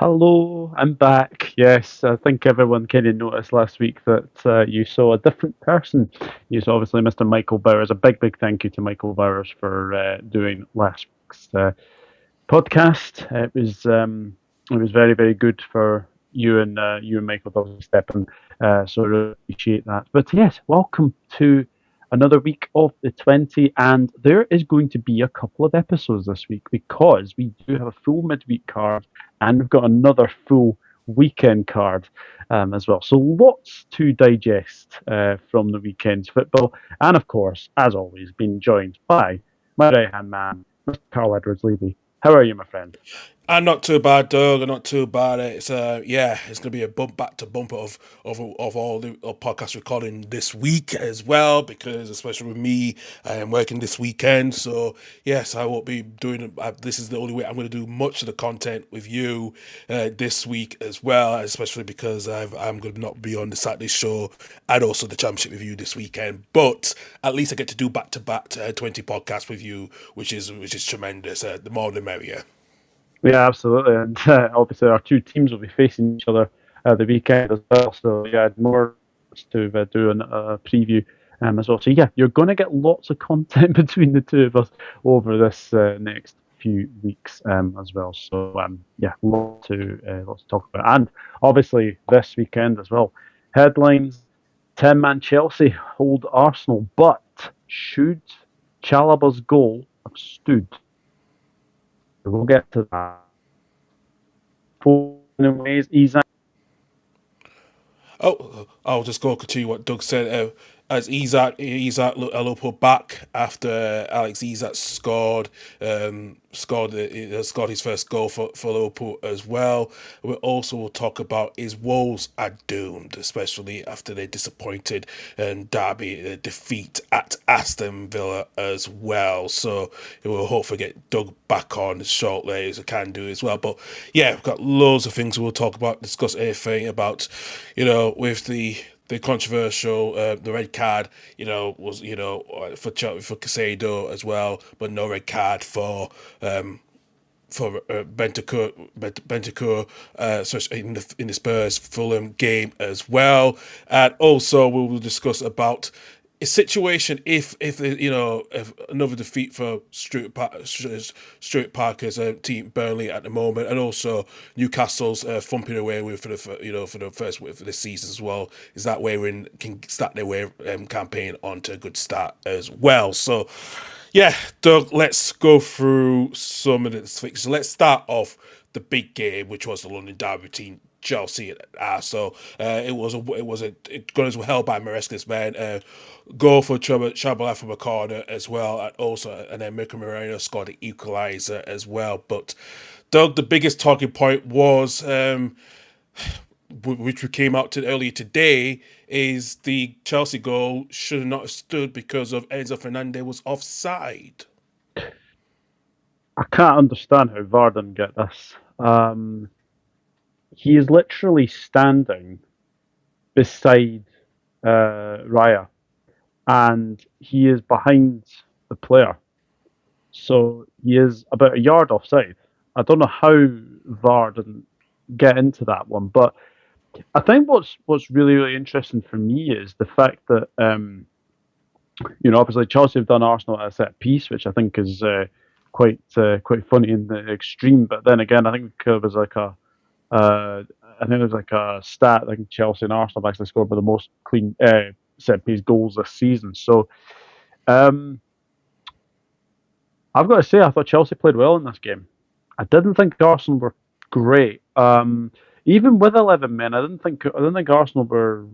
Hello, I'm back. Yes, I think everyone kind of noticed last week that you saw a different person. You saw obviously Mr. Michael Bowers. A big thank you to Michael Bowers for doing last week's podcast. It was very good for you and Michael to obviously step in. So I really appreciate that. But yes, welcome to another week of the 20, and there is going to be a couple of episodes this week because we do have a full midweek card and we've got another full weekend card as well. So lots to digest from the weekend's football, and of course, as always, being joined by my right hand man, Mr. Karl Edwards Levy. How are you, my friend? I'm not too bad, Doug. I'm not too bad. It's gonna be a bump back to bumper of all the podcast recording this week as well, because especially with me, I am working this weekend. So yes, I won't be doing. This is the only way I'm going to do much of the content with you this week as well, especially because I'm going to not be on the Saturday show and also the championship with you this weekend. But at least I get to do back to back 20 podcasts with you, which is tremendous. The more the merrier. Yeah, absolutely. And obviously, our two teams will be facing each other the weekend as well. So, yeah, more to do a preview as well. So, yeah, you're going to get lots of content between the two of us over this next few weeks as well. So, yeah, lots to talk about. And obviously, this weekend as well. Headlines: 10-man Chelsea hold Arsenal, but should Chalobah's goal have stood? We'll get to that. Ways, ISAK. Oh, I'll just go continue what Doug said. As Isak Liverpool back after Alex Isak scored his first goal for Liverpool as well. We also will talk about his Wolves are doomed, especially after their disappointed derby defeat at Aston Villa as well. So we'll hopefully get Doug back on shortly as I can do as well. But yeah, we've got loads of things we'll talk about, discuss anything about, with the controversial the red card, was for Casado as well, but no red card for Bentancur, especially in the Spurs Fulham game as well, and also we will discuss about a situation if another defeat for Stuart Parker's team Burnley at the moment, and also Newcastle's thumping away with for the first for this season as well. Is that way we can start their way campaign on to a good start as well. So yeah, Doug, let's go through some of the fixtures. Let's start off the big game, which was the London Derby between Chelsea and Arsenal. It got as well held by Maresca's man. Goal for Chabala from a corner as well, and then Mikel Moreno scored the equaliser as well. But Doug, the biggest talking point was which we came out to earlier today, is the Chelsea goal should not have stood because of Enzo Fernandez was offside. I can't understand how VAR didn't get this. He is literally standing beside Raya, and he is behind the player. So he is about a yard offside. I don't know how VAR didn't get into that one, but I think what's really interesting for me is the fact that obviously Chelsea have done Arsenal at a set piece, which I think is quite funny in the extreme. But then again, I think there was like a stat. I think Chelsea and Arsenal have actually scored by the most clean set piece goals this season. So um, I've got to say, I thought Chelsea played well in this game. I didn't think Arsenal were great. Even with 11 men, I didn't think Arsenal were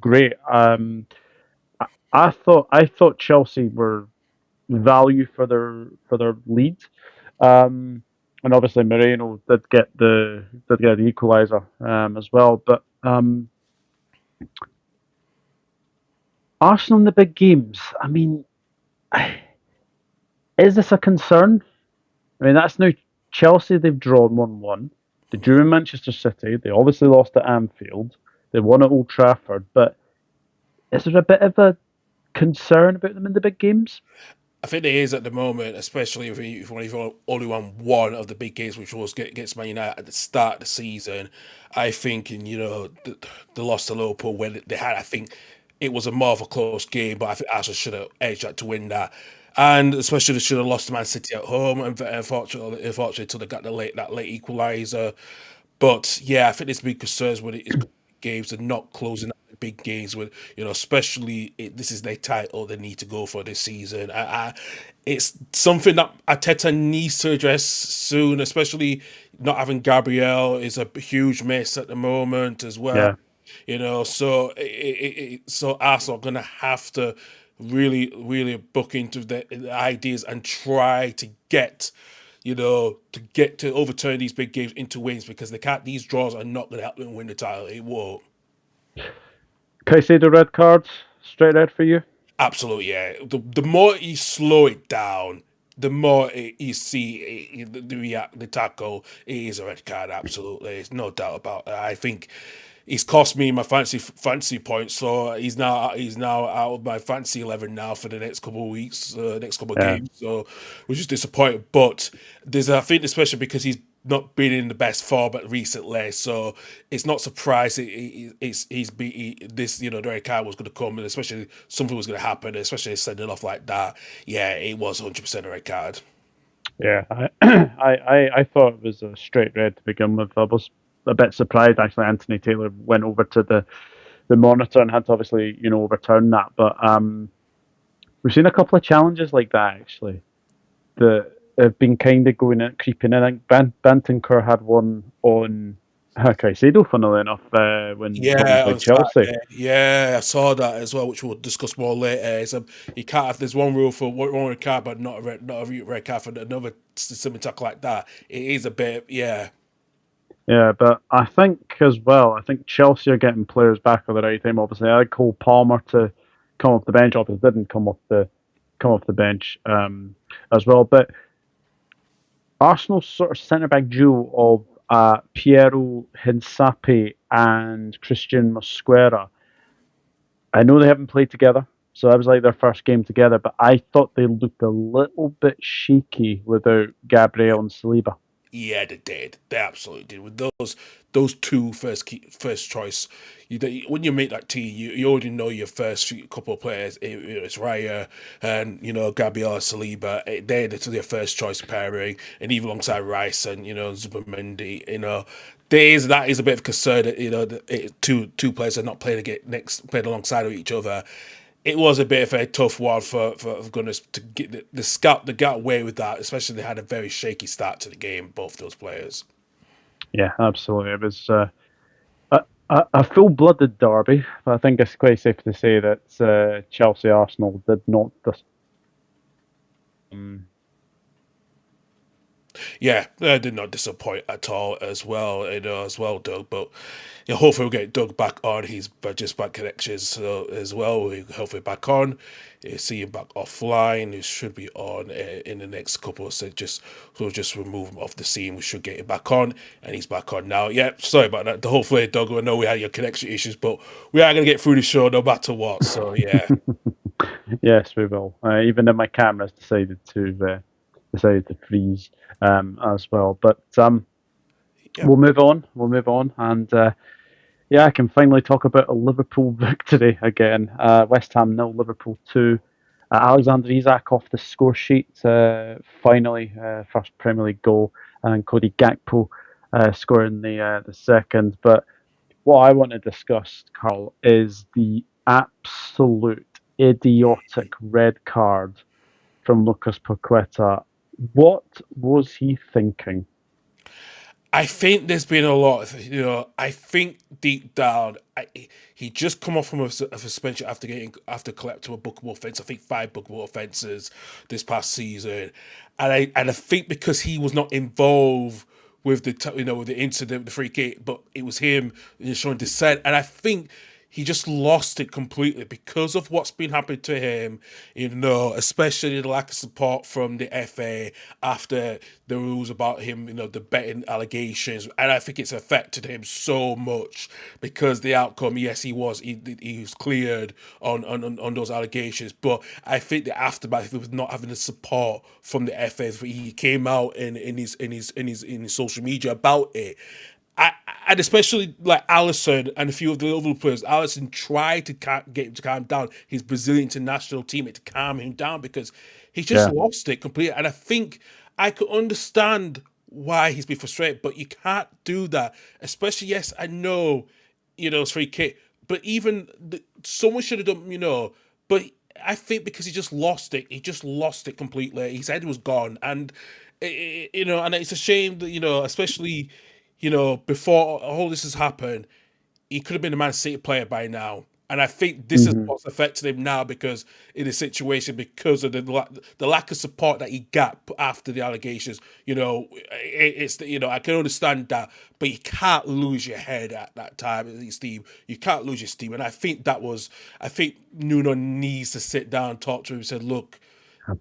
great. I thought Chelsea were value for their lead, and obviously Moreno did get the equaliser as well. But Arsenal in the big games. I mean, is this a concern? I mean, that's now Chelsea. They've drawn 1-1. They drew in Manchester City. They obviously lost at Anfield. They won at Old Trafford. But is there a bit of a concern about them in the big games? I think it is at the moment, especially if you've only won one of the big games, which was against Man United at the start of the season. I think, and the loss to Liverpool when they had, I think it was a more of a close game, but I think Arsenal should have edged that to win that, and especially they should have lost to Man City at home, and unfortunately, until they got that late equaliser. But yeah, I think there's big concerns when it is games and not closing out the big games with especially this is their title they need to go for this season. It's something that Ateta needs to address soon, especially not having Gabriel is a huge miss at the moment as well. Yeah. So so Arsenal are gonna have to really, really book into the ideas and try to get, to overturn these big games into wins because they can't. These draws are not gonna help them win the title. It won't. Can I say the red cards straight red for you? Absolutely, yeah. The more you slow it down, the more you see the tackle. It is a red card. Absolutely, there's no doubt about that. I think he's cost me my fancy points, so he's now out of my fancy 11 now for the next couple of weeks, next couple of Yeah. games. So which is disappointing, but I think especially because he's not been in the best form recently, so it's not surprising. This the red card was going to come, and especially something was going to happen, especially sending off like that. Yeah, it was 100% a red card. Yeah, I thought it was a straight red to begin with. I was a bit surprised actually. Anthony Taylor went over to the monitor and had to obviously overturn that. But we've seen a couple of challenges like that actually that have been kind of going in, creeping in. I think Bantencourt had one on Caicedo, funnily enough, when Tottenham Yeah, played on Chelsea. Saturday. Yeah, I saw that as well, which we'll discuss more later. You can't have there's one rule for one red card, but not a red card for another similar tackle like that. It is a bit, yeah, Yeah, but I think as well, I think Chelsea are getting players back at the right time. Obviously, I had Cole Palmer to come off the bench. Obviously, didn't come off the bench as well. But Arsenal's sort of centre back duo of Piero Hinsapi and Christian Mosquera. I know they haven't played together, so that was like their first game together. But I thought they looked a little bit shaky without Gabriel and Saliba. yeah, they did. They absolutely did. With those two first choice, when you make that team, you already know your first couple of players. It's Raya and Gabriel Saliba. They're their first choice pairing, and even alongside Rice and Zubimendi. That is a bit of concern that two players are not playing alongside of each other. It was a bit of a tough one for Gunners to get the scout the got away with that, especially they had a very shaky start to the game, both those players. Yeah, absolutely. It was a full-blooded derby, but I think it's quite safe to say that Chelsea Arsenal did not. Yeah, they did not disappoint at all as well, Doug. But hopefully we'll get Doug back on. He's just back connections as well. We hopefully back on. See him back offline. He should be on in the next couple of just we'll just remove him off the scene. We should get him back on, and he's back on now. Yeah, sorry about that. Hopefully, Doug. I know we had your connection issues, but we are gonna get through the show no matter what. So yeah. Yes, we will. Even then, my camera's decided to freeze as well. But Yeah. we'll move on. We'll move on, and yeah, I can finally talk about a Liverpool victory again. West Ham 0, Liverpool 2. Alexander Isak off the score sheet. Finally, first Premier League goal, and Cody Gakpo scoring the second. But what I want to discuss, Karl, is the absolute idiotic red card from Lucas Paqueta. What was he thinking? I think there's been a lot I think deep down, he just come off from a suspension after collecting a bookable offence. I think 5 bookable offences this past season, and I think because he was not involved with with the incident, with the free kick, but it was him showing dissent, and I think he just lost it completely because of what's been happening to him, especially the lack of support from the FA after the rules about him, the betting allegations. And I think it's affected him so much because the outcome, yes, he was cleared on those allegations. But I think the aftermath was not having the support from the FA. He came out in his social media about it. And especially like Alisson and a few of the other players, Alisson tried to get him to calm down. His Brazilian international teammate to calm him down because he just Yeah. lost it completely. And I think I could understand why he's been frustrated, but you can't do that. Especially, yes, I know, it's free kick, but someone should have done, But I think because he just lost it completely. His head was gone, and and it's a shame that especially before all this has happened, he could have been a Man City player by now. And I think this is Hmm. what's affected him now because in the situation, because of the lack of support that he got after the allegations. I can understand that, but you can't lose your head at that time, Steve. You can't lose your steam, and I think Nuno needs to sit down and talk to him and say, look,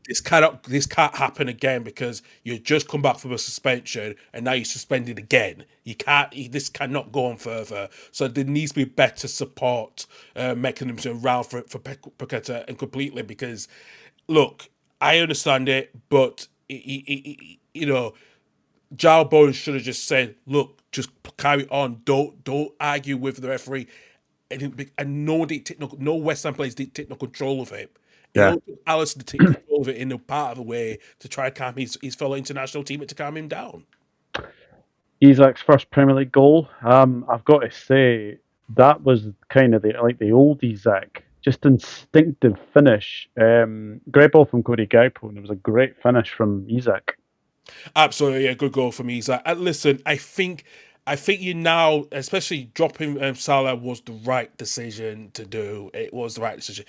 this can't happen again because you just come back from a suspension and now you're suspended again. This cannot go on further. So there needs to be better support mechanisms around for Paqueta and completely because, look, I understand it, but Joe Bowen should have just said, look, just carry on. Don't argue with the referee. And no West Ham players did take no control of it. It Yeah. only took Alisson to take control of it in a part of the way to try and calm his fellow international teammate to calm him down. ISAK's first Premier League goal. I've got to say that was kind of the old ISAK, just instinctive finish. Great ball from Cody Gakpo, and it was a great finish from ISAK. Absolutely, yeah, good goal for me. Zach. Listen, I think you now, especially dropping Salah, was the right decision to do. It was the right decision.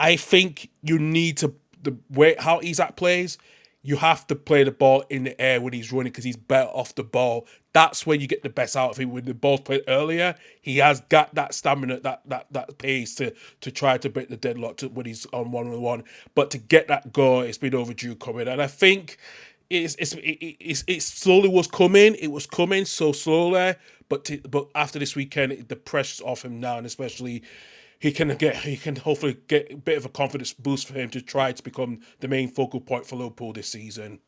I think you need to the way how Isaac plays. You have to play the ball in the air when he's running because he's better off the ball. That's when you get the best out of him. When the ball's played earlier, he has got that stamina, that pace to try to break the deadlock when he's on 1-on-1. But to get that goal, it's been overdue coming, and I think it slowly was coming. It was coming so slowly, but after this weekend, the pressure's off him now, and especially he can hopefully get a bit of a confidence boost for him to try to become the main focal point for Liverpool this season.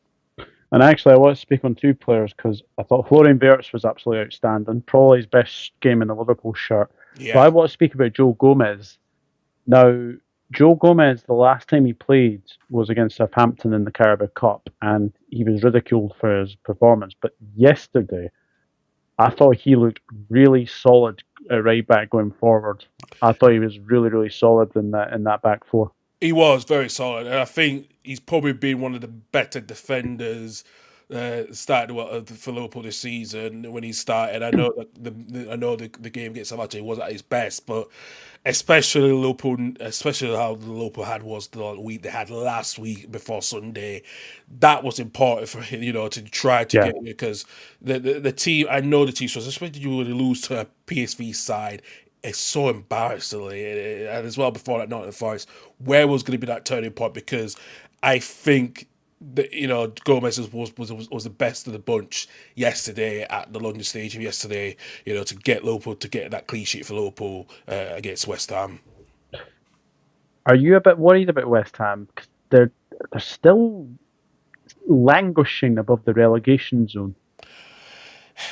And actually, I want to speak on two players because I thought Florian Wirtz was absolutely outstanding, probably his best game in the Liverpool shirt. But Yeah, I want to speak about Joe Gomez. Now, Joe Gomez, the last time he played was against Southampton in the Carabao Cup, and he was ridiculed for his performance. But yesterday, I thought he looked really solid at right back going forward. I thought he was really, really solid in that back four. he was very solid, and I think he's probably been one of the better defenders started for Liverpool this season when he started. I know that the game against Southampton was at his best, but especially how the Liverpool had was the week they had last week before Sunday, that was important for him, to try to Yeah, get because the team. I know the team, so especially you would lose to a PSV side. It's so embarrassingly, and as well before that Nottingham Forest, where was going to be that turning point? Because I think that Gomez was the best of the bunch yesterday at the London Stadium yesterday. To get Liverpool to get that clean sheet for Liverpool against West Ham. are you a bit worried about West Ham? 'Cause they're still languishing above the relegation zone.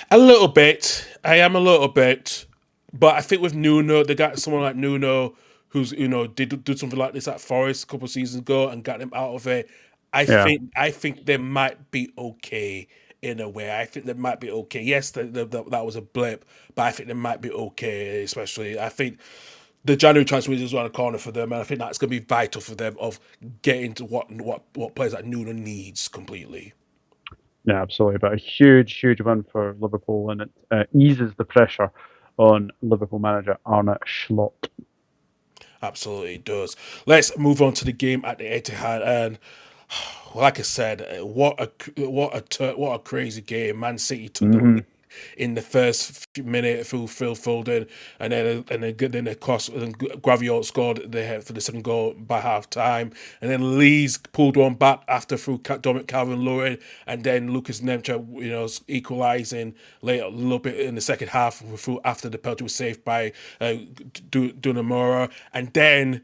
A little bit. I am a little bit, but I think with Nuno, they got someone like Nuno who's did something like this at Forest a couple of seasons ago and got them out of it. Yeah. I think they might be okay in a way. I think they might be okay. Yes, that was a blip, but I think they might be okay. Especially, I think the January transfer is around the corner for them, and I think that's going to be vital for them of getting to what players that Nuno needs completely. Yeah, absolutely. But a huge, huge win for Liverpool, and it eases the pressure on Liverpool manager Arne Slot. Absolutely, it does. Let's move on to the game at the Etihad, and like I said, what a crazy game! Man City took the Hmm. lead. in the first minute through Phil Foden, and then of course Graviola scored for the second goal by half time, and then Leeds pulled one back after through Dominic Calvert-Lewin, and then Lucas Nemcha, equalising later a little bit in the second half after the penalty was saved by Dunamora, and then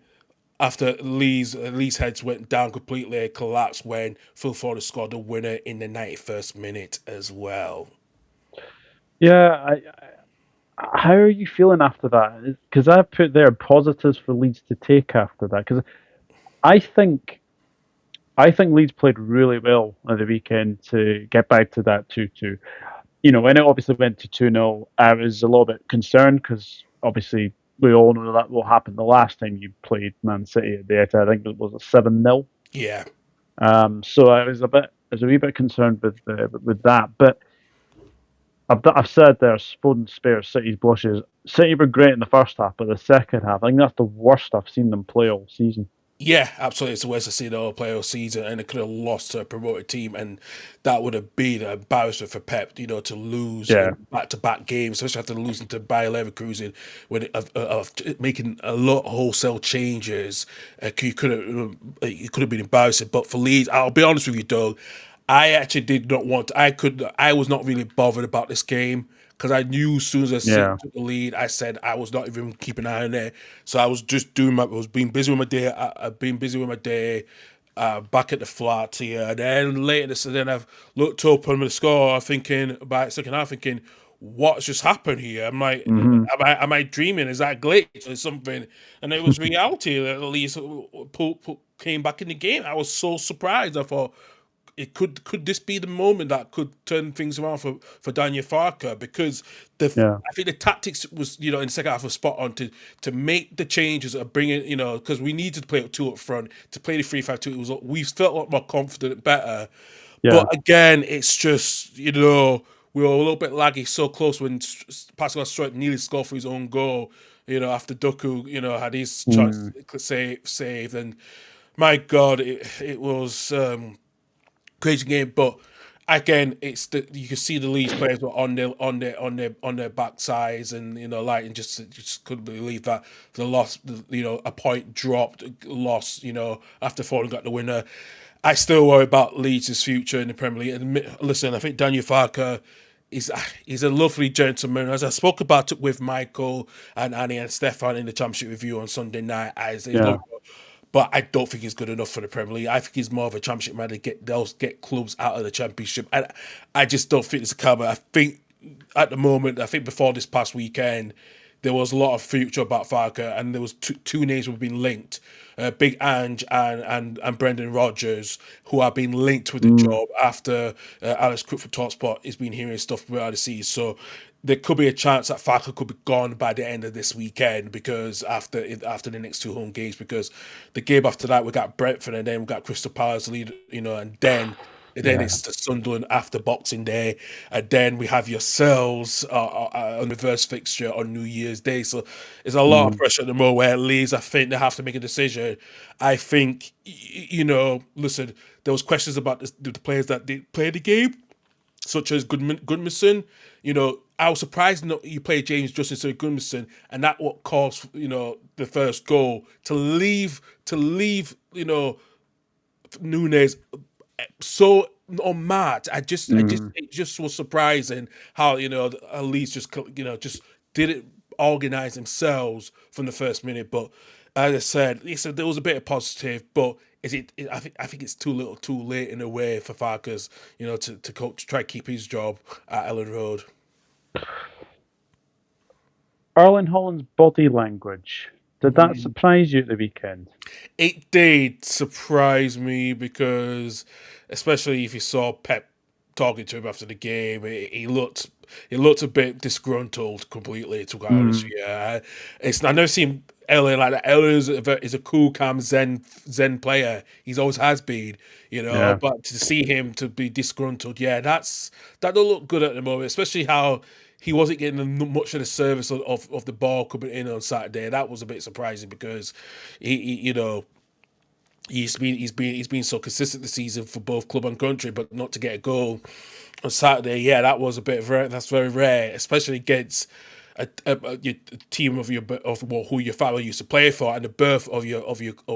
after Lee's heads went down completely, collapsed when Phil Foden scored the winner in the 91st minute as well. Yeah, how are you feeling after that? Because I've put there positives for Leeds to take after that. Because I think Leeds played really well on the weekend to get back to that 2-2. When it obviously went to 2-0, I was a little bit concerned because obviously we all know that will happen the last time you played Man City at the Etihad. I think it was a 7-0. Yeah. So I was a wee bit concerned with that. But I've said there's Foden spares City's blushes. City were great in the first half, but the second half, I think that's the worst I've seen them play all season. Yeah, absolutely. It's the worst I've seen the whole playoff season, and it could have lost to a promoted team, and that would have been an embarrassment for Pep, to lose back-to-back games, especially after losing to Bayer Leverkusen, when making a lot of wholesale changes. You could have been embarrassing. But for Leeds, I'll be honest with you, Doug, I actually did not want. I was not really bothered about this game. Because I knew as soon as I took the lead, I said I was not even keeping an eye on it. So I was just being busy with my day. I've been busy with my day, back at the flat here. And then later, then I've looked up on the score, thinking about second half, thinking, what's just happened here? I'm like, am I dreaming? Is that a glitch or something? And it was reality that at least came back in the game. I was so surprised. I thought, could this be the moment that could turn things around for Daniel Farke? Because I think the tactics was, in the second half was spot on to make the changes of bringing, because we needed to play with two up front, to play the 3-5-2. We felt a lot more confident, better. Yeah. But again, it's just, we were a little bit laggy, so close when Pascal Strutt nearly scored for his own goal, after Doku, had his chance saved. And my God, it was crazy game, but again, you can see the Leeds players were on their backsides, and and just couldn't believe that the loss, a point dropped, lost, after Foden got the winner. I still worry about Leeds' future in the Premier League. And listen, I think Daniel Farke he's a lovely gentleman. As I spoke about it with Michael and Annie and Stefan in the Championship review on Sunday night, but I don't think he's good enough for the Premier League. I think he's more of a Championship man to get clubs out of the Championship. And I just don't think it's a cover. I think at the moment, before this past weekend, there was a lot of future about Farke, and there was two names who have been linked. Big Ange and Brendan Rodgers, who have been linked with the job after Alex Cook from TalkSport has been hearing stuff about the seas. So there could be a chance that Farke could be gone by the end of this weekend, because after the next two home games, because the game after that we got Brentford, and then we got Crystal Palace lead, and then it's the Sunderland after Boxing Day, and then we have yourselves on reverse fixture on New Year's Day. So there's a lot of pressure at the moment where Leeds, I think they have to make a decision. I think, listen, there was questions about the players that did play the game, such as Goodmanson. I was surprised you played James Justin instead of Goodmanson, and that what caused the first goal to leave Nunes so mad. It just was surprising how Leeds just didn't organize themselves from the first minute. But as I said, there was a bit of positive, but I think it's too little, too late in a way for Farkas, to coach, to try to keep his job at Ellen Road. Erling Haaland's body language, did that surprise you at the weekend? It did surprise me, because especially if you saw Pep talking to him after the game, he looked a bit disgruntled completely, to be honest. Yeah, I've never seen Erling like that. Erling is a cool, calm, zen player. He's always has been, But to see him to be disgruntled, that don't look good at the moment, especially how he wasn't getting much of the service of the ball coming in on Saturday. That was a bit surprising, because he he's been so consistent this season for both club and country, but not to get a goal on Saturday. Yeah, that was a bit rare. That's very rare, especially against your team of who your family used to play for, and the birth of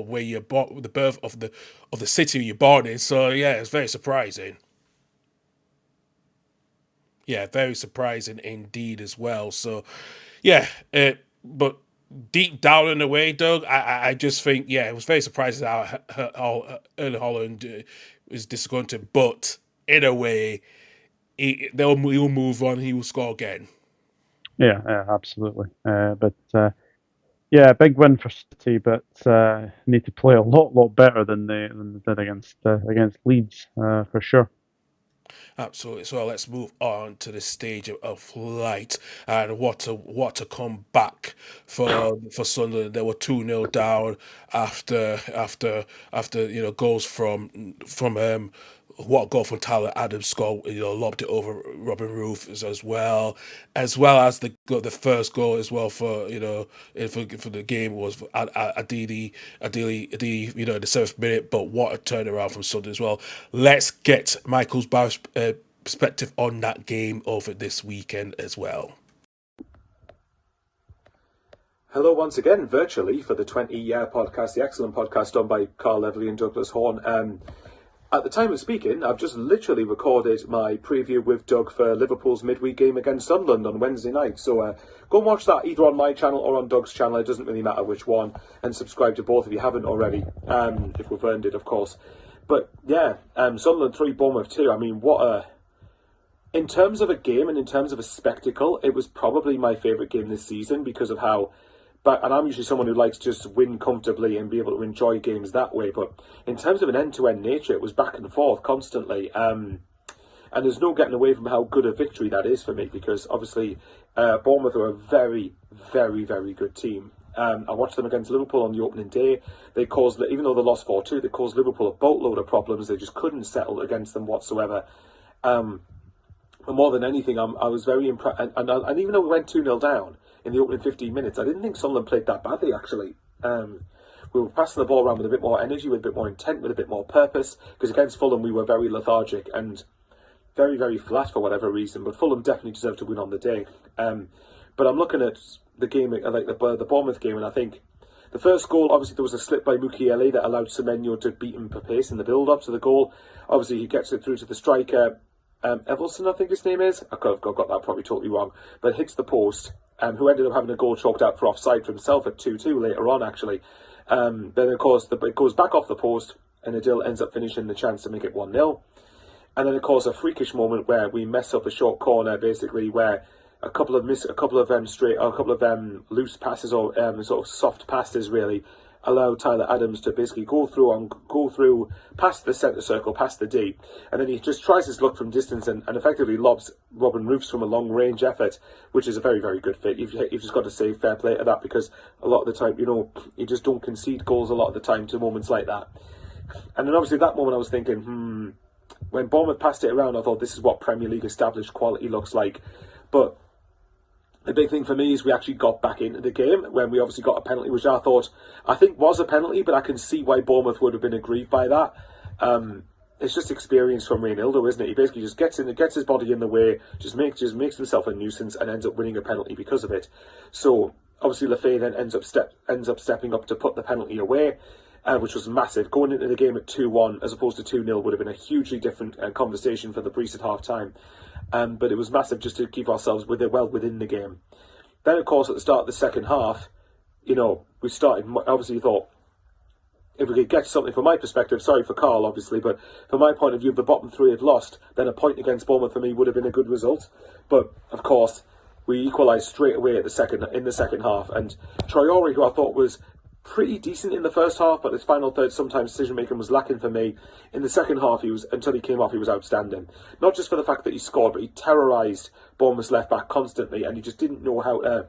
where you're born, the birth of the city you're born in. So yeah, it's very surprising. Yeah, very surprising indeed as well. So yeah, but deep down in a way, Doug, I just think, yeah, it was very surprising how Erling Holland is disgruntled, but in a way, he'll move on, he will score again. Yeah, absolutely. Yeah, big win for City, but need to play a lot better than they did against Leeds for sure. Absolutely. So let's move on to the stage of light, and what a comeback for Sunderland. They were 2-0 down after goals what goal from Tyler Adams scored, lobbed it over Robin Roof as well as the first goal as well for the game was ideally in the 7th minute, but what a turnaround from Sunderland as well. Let's get Michael's perspective on that game over this weekend as well. Hello once again, virtually, for the 20-year podcast, the excellent podcast done by Karl, Levy and Douglas Horne. At the time of speaking, I've just literally recorded my preview with Doug for Liverpool's midweek game against Sunderland on Wednesday night. So go and watch that either on my channel or on Doug's channel. It doesn't really matter which one. And subscribe to both if you haven't already, if we've earned it, of course. But yeah, Sunderland 3, Bournemouth 2. I mean, in terms of a game and in terms of a spectacle, it was probably my favourite game this season because of how... and I'm usually someone who likes to just win comfortably and be able to enjoy games that way. But in terms of an end-to-end nature, it was back and forth constantly. And there's no getting away from how good a victory that is for me, because obviously Bournemouth are a very, very, very good team. I watched them against Liverpool on the opening day. They caused, even though they lost 4-2, they caused Liverpool a boatload of problems. They just couldn't settle against them whatsoever. And more than anything, I was very impressed. And even though we went 2-0 down in the opening 15 minutes, I didn't think Sunderland played that badly, actually. We were passing the ball around with a bit more energy, with a bit more intent, with a bit more purpose, because against Fulham we were very lethargic and very, very flat for whatever reason, but Fulham definitely deserved to win on the day. But I'm looking at the game, like the Bournemouth game, and I think the first goal, obviously there was a slip by Mukiele that allowed Semenyo to beat him per pace in the build-up to the goal. Obviously he gets it through to the striker, Evelson, I think his name is. I've got that probably totally wrong, but hits the post, who ended up having a goal chalked out for offside for himself at 2-2 later on, actually. Then, of course, it goes back off the post, and Adil ends up finishing the chance to make it 1-0. And then, of course, a freakish moment where we mess up a short corner, basically, where a couple of loose passes or sort of soft passes, really, allow Tyler Adams to basically go through past the centre circle, past the D, and then he just tries his luck from distance and effectively lobs Robin Roofs from a long range effort, which is a very, very good fit. You've just got to say fair play to that, because a lot of the time, you just don't concede goals a lot of the time to moments like that. And then obviously that moment I was thinking, when Bournemouth passed it around, I thought this is what Premier League established quality looks like. But the big thing for me is we actually got back into the game when we obviously got a penalty, which I think was a penalty, but I can see why Bournemouth would have been aggrieved by that. It's just experience from Reynaldo, isn't it? He basically just gets his body in the way, just makes himself a nuisance and ends up winning a penalty because of it. So obviously Lefebvre then ends up stepping up to put the penalty away, which was massive. Going into the game at 2-1 as opposed to 2-0 would have been a hugely different conversation for the Priest at half time. But it was massive just to keep ourselves well within the game. Then, of course, at the start of the second half, we started, obviously thought, if we could get something from my perspective, sorry for Karl, obviously, but from my point of view, if the bottom three had lost, then a point against Bournemouth for me would have been a good result. But, of course, we equalised straight away in the second half. And Traore, who I thought was pretty decent in the first half, but his final third, sometimes decision-making was lacking for me. In the second half, until he came off, he was outstanding. Not just for the fact that he scored, but he terrorised Bournemouth's left-back constantly, and he just didn't know how to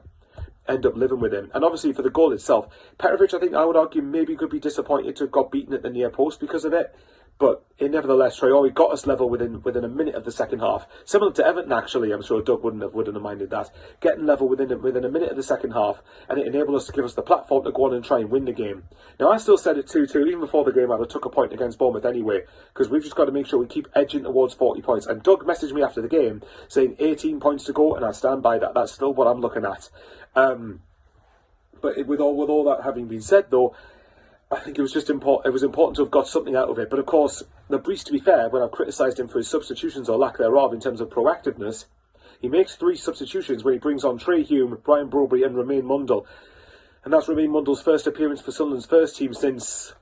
end up living with him. And obviously, for the goal itself, Petrovic, I think I would argue, maybe could be disappointed to have got beaten at the near post because of it. But nevertheless, Traore got us level within a minute of the second half. Similar to Everton, actually. I'm sure Doug wouldn't have minded that. Getting level within a minute of the second half, and it enabled us to give us the platform to go on and try and win the game. Now, I still said it 2-2. Even before the game, I took a point against Bournemouth anyway, because we've just got to make sure we keep edging towards 40 points. And Doug messaged me after the game saying 18 points to go, and I stand by that. That's still what I'm looking at. But with all that having been said, though, I think it was just important. It was important to have got something out of it. But of course, the Brees, to be fair, when I've criticised him for his substitutions or lack thereof in terms of proactiveness, he makes 3 substitutions where he brings on Trey Hume, Brian Broberry, and Romain Mundle, and that's Romain Mundle's first appearance for Sunderland's first team since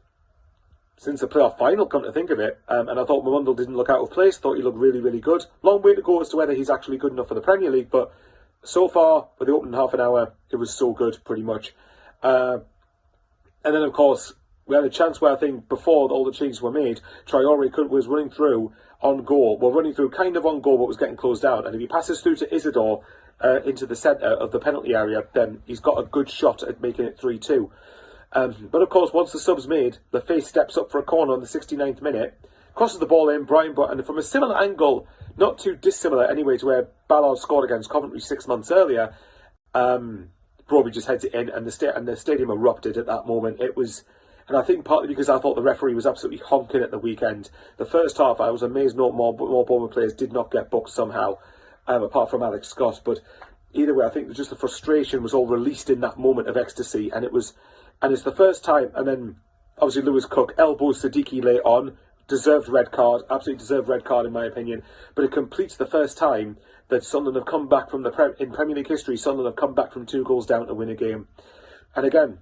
the playoff final. Come to think of it, and I thought Mundle didn't look out of place. Thought he looked really, really good. Long way to go as to whether he's actually good enough for the Premier League, but so far, for the opening half an hour, it was so good, pretty much. And then, of course, we had a chance where I think before all the changes were made, Traore was running through on goal. Well, running through kind of on goal, but was getting closed down. And if he passes through to Isidore into the centre of the penalty area, then he's got a good shot at making it 3-2. But of course, once the sub's made, the face steps up for a corner on the 69th minute, crosses the ball in, and from a similar angle, not too dissimilar anyway to where Ballard scored against Coventry 6 months earlier, Broby just heads it in, and the stadium erupted at that moment. It was, and I think partly because I thought the referee was absolutely honking at the weekend. The first half, I was amazed more Bournemouth players did not get booked somehow, apart from Alex Scott. But either way, I think just the frustration was all released in that moment of ecstasy, and it's the first time. And then obviously Lewis Cook elbows Siddiqui late on, deserved red card, absolutely deserved red card in my opinion. But it completes the first time that Sunderland have come back from in Premier League history. Sunderland have come back from 2 goals down to win a game. And again,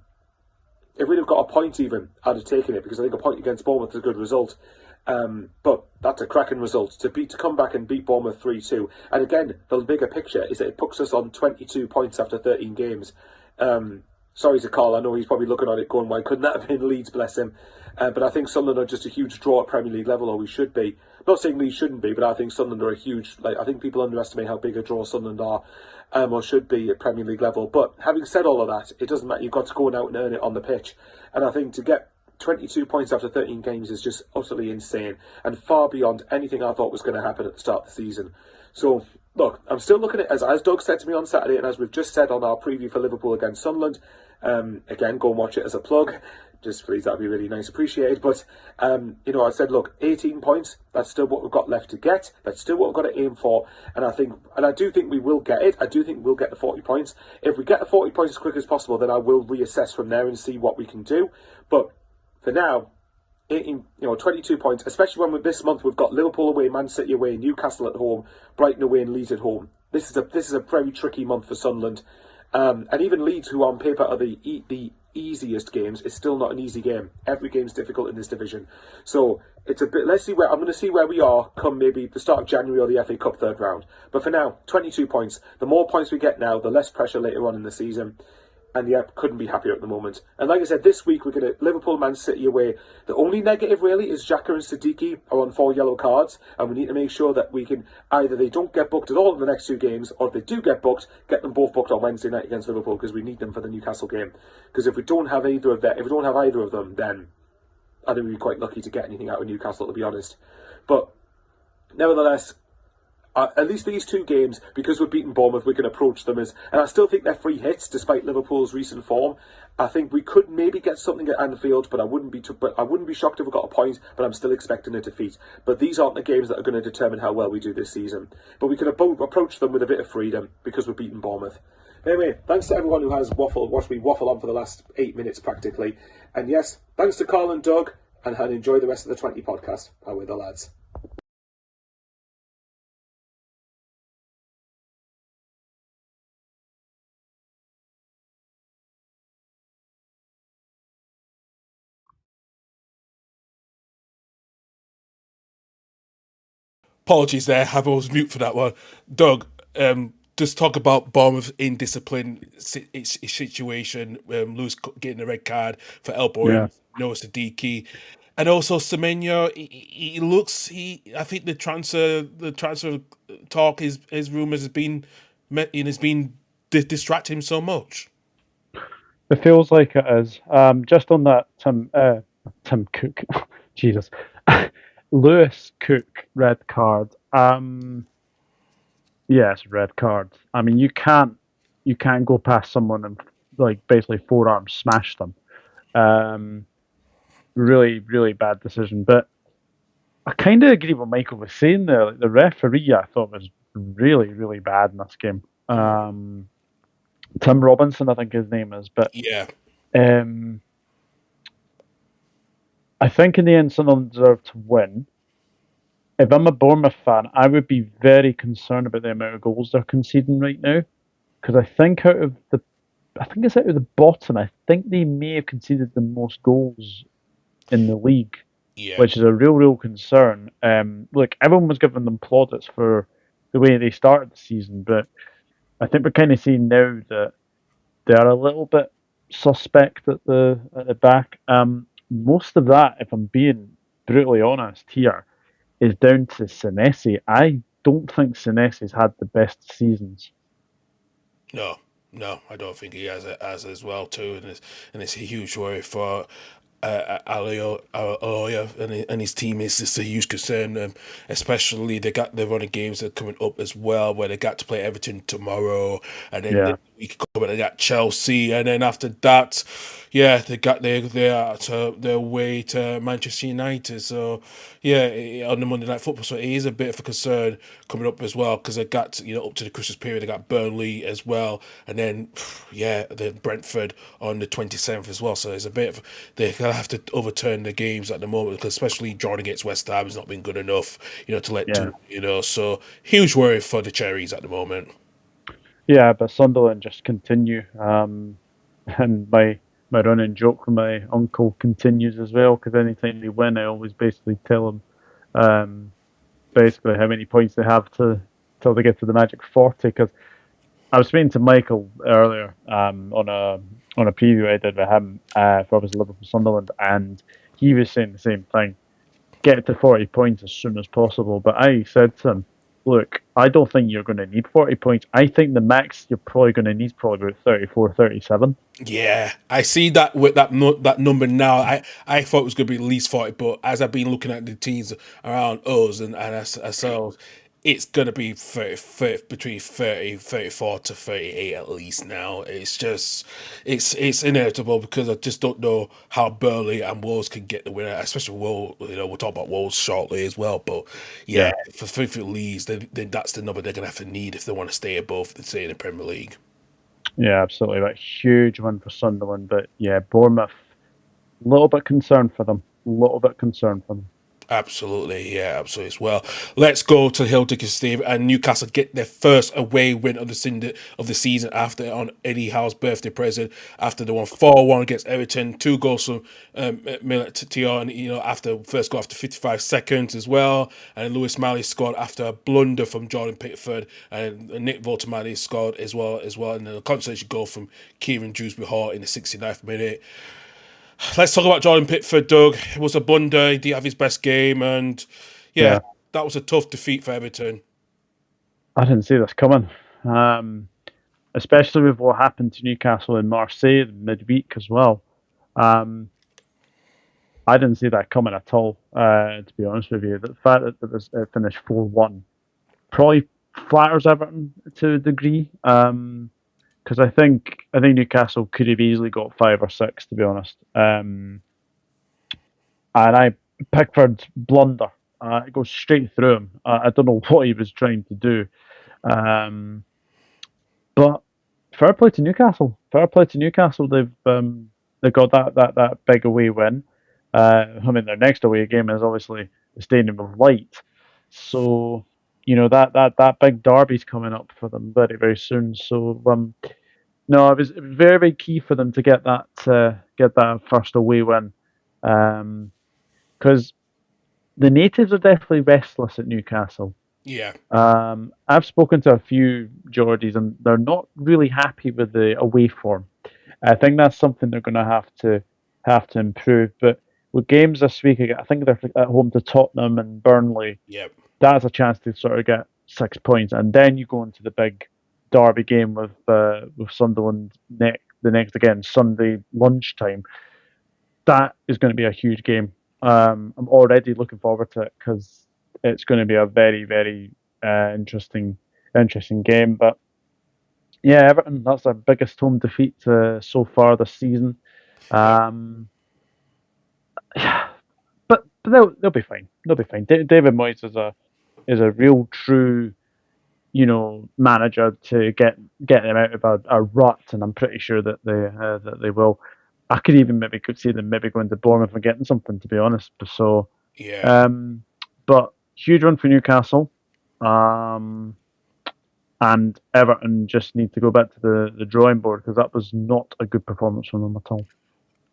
if we'd have got a point even, I'd have taken it, because I think a point against Bournemouth is a good result. But that's a cracking result to come back and beat Bournemouth 3-2. And again, the bigger picture is that it puts us on 22 points after 13 games. Sorry to Karl, I know he's probably looking at it going, why couldn't that have been Leeds, bless him. But I think Sunderland are just a huge draw at Premier League level, or we should be. Not saying Leeds shouldn't be, but I think Sunderland are a huge, I think people underestimate how big a draw Sunderland are, or should be at Premier League level. But having said all of that, it doesn't matter, you've got to go out and earn it on the pitch. And I think to get 22 points after 13 games is just utterly insane, and far beyond anything I thought was going to happen at the start of the season. So, look, I'm still looking at it, as Doug said to me on Saturday, and as we've just said on our preview for Liverpool against Sunderland, again, go and watch it as a plug. Just please, that'd be really nice, appreciated. But, I said, look, 18 points, that's still what we've got left to get. That's still what we've got to aim for. And I do think we will get it. I do think we'll get the 40 points. If we get the 40 points as quick as possible, then I will reassess from there and see what we can do. But for now, 22 points, especially when this month we've got Liverpool away, Man City away, Newcastle at home, Brighton away and Leeds at home. This is a very tricky month for Sunderland. And even Leeds, who on paper are the easiest games, is still not an easy game. Every game's difficult in this division. So it's a bit. I'm going to see where we are come maybe the start of January or the FA Cup third round. But for now, 22 points. The more points we get now, the less pressure later on in the season. And yeah, couldn't be happier at the moment. And like I said, this week we're going to Liverpool, Man City away. The only negative really is Xhaka and Siddiqui are on 4 yellow cards, and we need to make sure that we can either they don't get booked at all in the next 2 games, or if they do get booked, get them both booked on Wednesday night against Liverpool, because we need them for the Newcastle game. Because if we don't have either of them, then I think we'd be quite lucky to get anything out of Newcastle, to be honest. But nevertheless, at least these 2 games, because we've beaten Bournemouth, we can approach them as, and I still think they're free hits despite Liverpool's recent form. I think we could maybe get something at Anfield, but I wouldn't be shocked if we got a point. But I'm still expecting a defeat. But these aren't the games that are going to determine how well we do this season. But we can approach them with a bit of freedom because we've beaten Bournemouth. Anyway, thanks to everyone who has watched me waffle on for the last 8 minutes practically. And yes, thanks to Karl and Doug, and enjoy the rest of the 20 podcast. Away the lads. Apologies there, I was mute for that one. Doug, just talk about Bournemouth indiscipline situation. Lewis getting a red card for elbowing Noah Siddiqui, and also Semenyo. I think the transfer talk, his rumours has been distracting him so much. It feels like it is. Just on that Tim Cook, Jesus. Lewis Cook red card. Yes, red card. I mean, you can't go past someone and like basically forearm smash them. Um, really, really bad decision. But I kind of agree with what Michael was saying there. Like, the referee, I thought was really, really bad in this game. Tim Robinson, I think his name is. But Yeah. um, I think in the end, Sunderland deserved to win. If I'm a Bournemouth fan, I would be very concerned about the amount of goals they're conceding right now. Because I think it's out of the bottom. I think they may have conceded the most goals in the league, Yeah. which is a real, real concern. Look, everyone was giving them plaudits for the way they started the season, but I think we're kind of seeing now that they are a little bit suspect at the back. Most of that, if I'm being brutally honest here, is down to Senesi. I don't think Senesi's had the best seasons. No, no, I don't think he has as well too, and it's a huge worry for Aloya and his team. Is just a huge concern, especially they're running games that are coming up as well, where they got to play Everton tomorrow, and then the Yeah, week coming they got Chelsea, and then after that, yeah, they got their way to Manchester United. So yeah, on the Monday Night Football, so it is a bit of a concern coming up as well because they got up to the Christmas period. They got Burnley as well, and then yeah, the Brentford on the 27th as well. So it's a bit of they're gonna have to overturn the games at the moment, because especially drawing against West Ham has not been good enough, to let yeah, two. So huge worry for the Cherries at the moment. yeah. But Sunderland just continue, and my running joke with my uncle continues as well. Because anytime they win, I always basically tell him, basically how many points they have to till they get to the magic 40. Because I was speaking to Michael earlier on a preview I did with him for obviously Liverpool Sunderland, and he was saying the same thing. Get to 40 points as soon as possible. But I said to him, look, I don't think you're going to need 40 points. I think the max you're probably going to need is probably about 34, 37. Yeah, I see that with that number now. I thought it was going to be at least 40, but as I've been looking at the teams around us and ourselves, it's going to be 30, between 30, 34 to 38 at least now. It's just, it's inevitable, because I just don't know how Burnley and Wolves can get the winner, especially Wolves. We'll talk about Wolves shortly as well, but yeah, Yeah. for Leeds, then that's the number they're going to have to need if they want to stay above, stay in the Premier League. Yeah, absolutely. Like, huge one for Sunderland. But yeah, Bournemouth, a little bit concerned for them. A little bit concerned for them. Absolutely, yeah, absolutely as well. Let's go to Hill Dickinson Stadium, and Newcastle get their first away win of the season after on Eddie Howe's birthday present, after they won 4-1 against Everton. 2 goals from Millet and after first goal after 55 seconds as well, and Lewis Malley scored after a blunder from Jordan Pickford, and Nick Voltemade scored as well, and then a consolation goal from Kieran Dewsbury-Hall in the 69th minute. Let's talk about Jordan Pickford, Doug. It was a blunder. He didn't have his best game, and yeah, Yeah, that was a tough defeat for Everton. I didn't see this coming. Especially with what happened to Newcastle and Marseille midweek as well. Um, I didn't see that coming at all, to be honest with you. The fact that it finished 4-1 probably flatters Everton to a degree. Because I think Newcastle could have easily got 5 or 6, to be honest. And Pickford's blunder, it goes straight through him. I don't know what he was trying to do. Um, but fair play to Newcastle. Fair play to Newcastle. They've got that big away win. I mean, their next away game is obviously the Stadium of Light. So that big derby's coming up for them very, very soon. So no, it was very, very key for them to get that first away win, because the natives are definitely restless at Newcastle. Yeah, I've spoken to a few Geordies, and they're not really happy with the away form. I think that's something they're going to have to improve. But with games this week, I think they're at home to Tottenham and Burnley. yeah, That's a chance to sort of get 6 points, and then you go into the big derby game with Sunderland the next again Sunday lunchtime. That is going to be a huge game. I'm already looking forward to it because it's going to be a very, very interesting game. But yeah, Everton, that's their biggest home defeat so far this season. Yeah. Um, but they'll be fine. They'll be fine. David Moyes is a real true manager to get them out of a rut, and I'm pretty sure that they will. I could even could see them maybe going to Bournemouth and getting something, to be honest. So, Yeah. but huge one for Newcastle, and Everton just need to go back to the drawing board because that was not a good performance from them at all.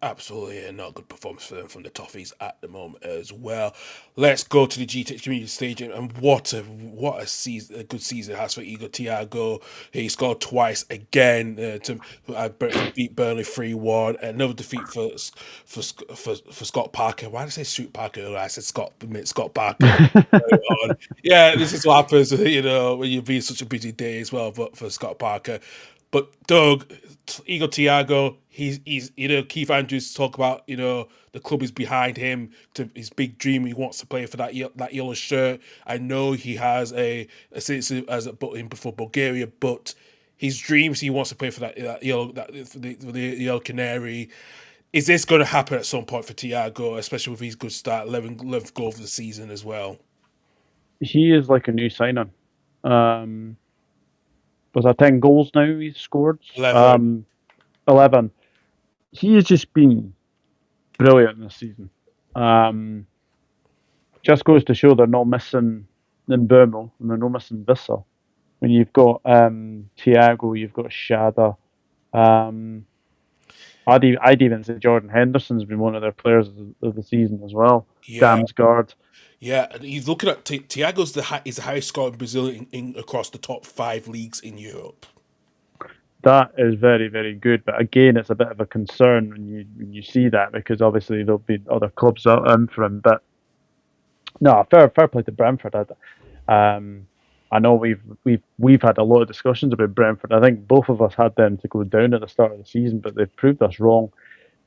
Absolutely, and not a good performance for them from the Toffees at the moment as well. Let's go to the GTX Community Stadium, and what a season, a good season it has for Igor Thiago. He scored twice again to beat Burnley 3-1. Another defeat for Scott Parker. Why did I say Stuart Parker earlier? I said Scott Parker. Yeah, this is what happens, when you've been such a busy day as well. But for Scott Parker, but Doug, Igor Thiago, he's Keith Andrews talk about the club is behind him to his big dream. He wants to play for that yellow shirt. I know he has a citizenship for Bulgaria, but his dreams he wants to play for that yellow the yellow canary. Is this going to happen at some point for Thiago, especially with his good start, 11 goal for the season as well? He is like a new signing. Was that 10 goals now he's scored? 11. 11. He has just been brilliant this season. Just goes to show they're not missing Mbeumo and they're not missing Vissa. When you've got Thiago, you've got Shada. I'd even say Jordan Henderson's been one of their players of the season as well. Yeah. Damsgaard. Yeah, and he's looking at Thiago's is the highest scorer in Brazil in across the top 5 leagues in Europe. That is very, very good. But again, it's a bit of a concern when you see that because obviously there'll be other clubs out in for him. But no, fair play to Brentford. I know we've had a lot of discussions about Brentford. I think both of us had them to go down at the start of the season, but they've proved us wrong.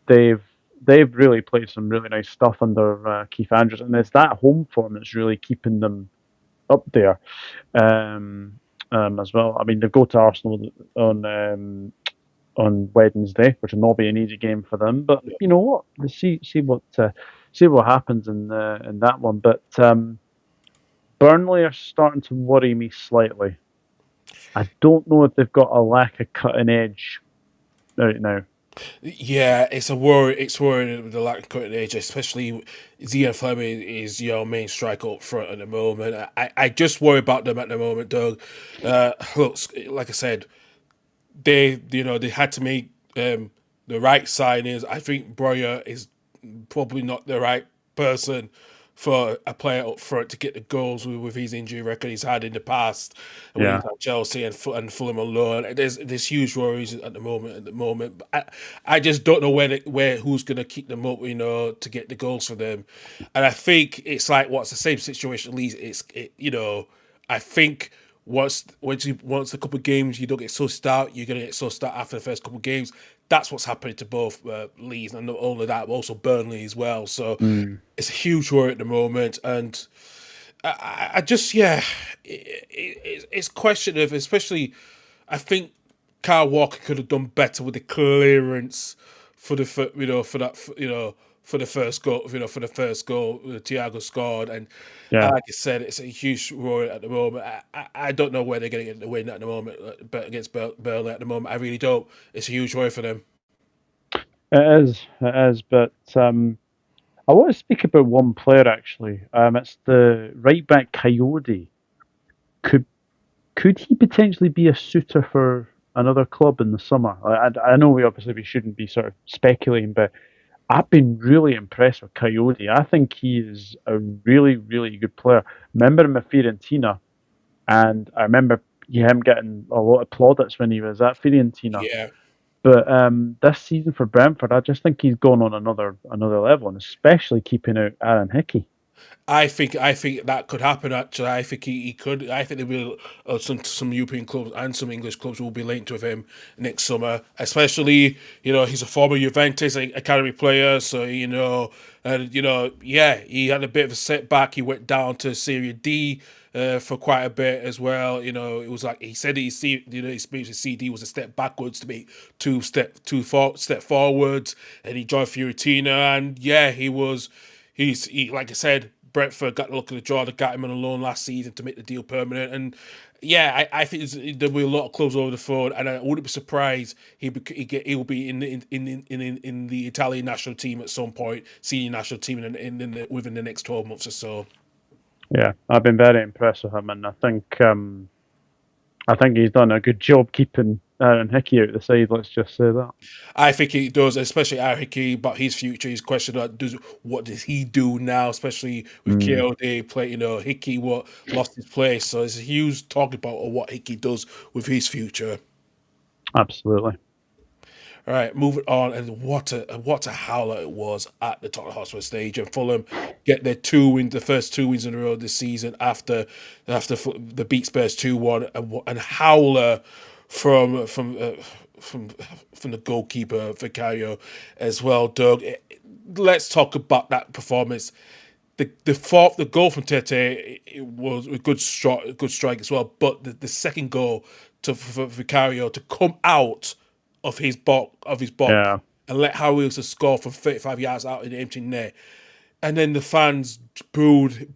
They've really played some really nice stuff under Keith Andrews, and it's that home form that's really keeping them up there as well. I mean, they go to Arsenal on Wednesday, which will not be an easy game for them. But you know what? Let's see what happens in that one. But Burnley are starting to worry me slightly. I don't know if they've got a lack of cutting edge right now. Yeah, it's a worry. It's worrying with the lack of cutting edge, especially Zian Fleming is your main striker up front at the moment. I just worry about them at the moment, Doug. Look, like I said, they had to make the right signings. I think Breuer is probably not the right person for a player up front to get the goals with his injury record he's had in the past. And when he's had Chelsea and Fulham alone, there's huge worries at the moment. But I just don't know where who's going to keep them up, to get the goals for them. And I think it's like what's the same situation. At least I think once a couple of games you don't get sussed out, you're going to get sussed out after the first couple of games. That's what's happening to both Leeds, and not only that, but also Burnley as well. So it's a huge worry at the moment, and I just it's question of, especially I think Kyle Walker could have done better with the clearance for the first goal, for the first goal Thiago scored, and like I said, it's a huge worry at the moment. I don't know where they're going to get the win at the moment, but against Burnley at the moment, I really don't. It's a huge worry for them. It is, but I want to speak about one player actually. It's the right back Coyote. Could he potentially be a suitor for another club in the summer? I know we shouldn't be sort of speculating, but I've been really impressed with Coyote. I think he is a really, really good player. Remember him at Fiorentina, and I remember him getting a lot of plaudits when he was at Fiorentina. Yeah. But this season for Brentford, I just think he's gone on another level, and especially keeping out Aaron Hickey. I think that could happen. Actually, I think he could. I think there will some European clubs and some English clubs will be linked with him next summer. Especially, he's a former Juventus academy player, so and yeah, he had a bit of a setback. He went down to Serie D for quite a bit as well. It was like he said his experience with CD was a step backwards to be step forwards, and he joined Fiorentina, and yeah, he's like I said. Brentford got the luck of the draw. They got him on a loan last season to make the deal permanent, and yeah, I think there'll be a lot of clubs over the phone, and I wouldn't be surprised he'll be in the Italian national team at some point, senior national team within the next 12 months or so. Yeah, I've been very impressed with him, and I think he's done a good job keeping Aaron Hickey out of the side. Let's just say that. I think he does, especially Aaron Hickey, but his future is questioned. What does he do now, especially with KOD play? Hickey lost his place, so there's a huge talk about what Hickey does with his future. Absolutely. All right, moving on, and what a howler it was at the Tottenham Hotspur Stadium. Fulham get their the first 2 wins in a row this season after the beat Spurs 2-1, and howler from the goalkeeper Vicario as well. Doug, let's talk about that performance. The goal from Tete, it was a good strike as well, but the second goal for Vicario to come out of his box Yeah. and let Harry Wilson score from 35 yards out in the empty net, and then the fans booed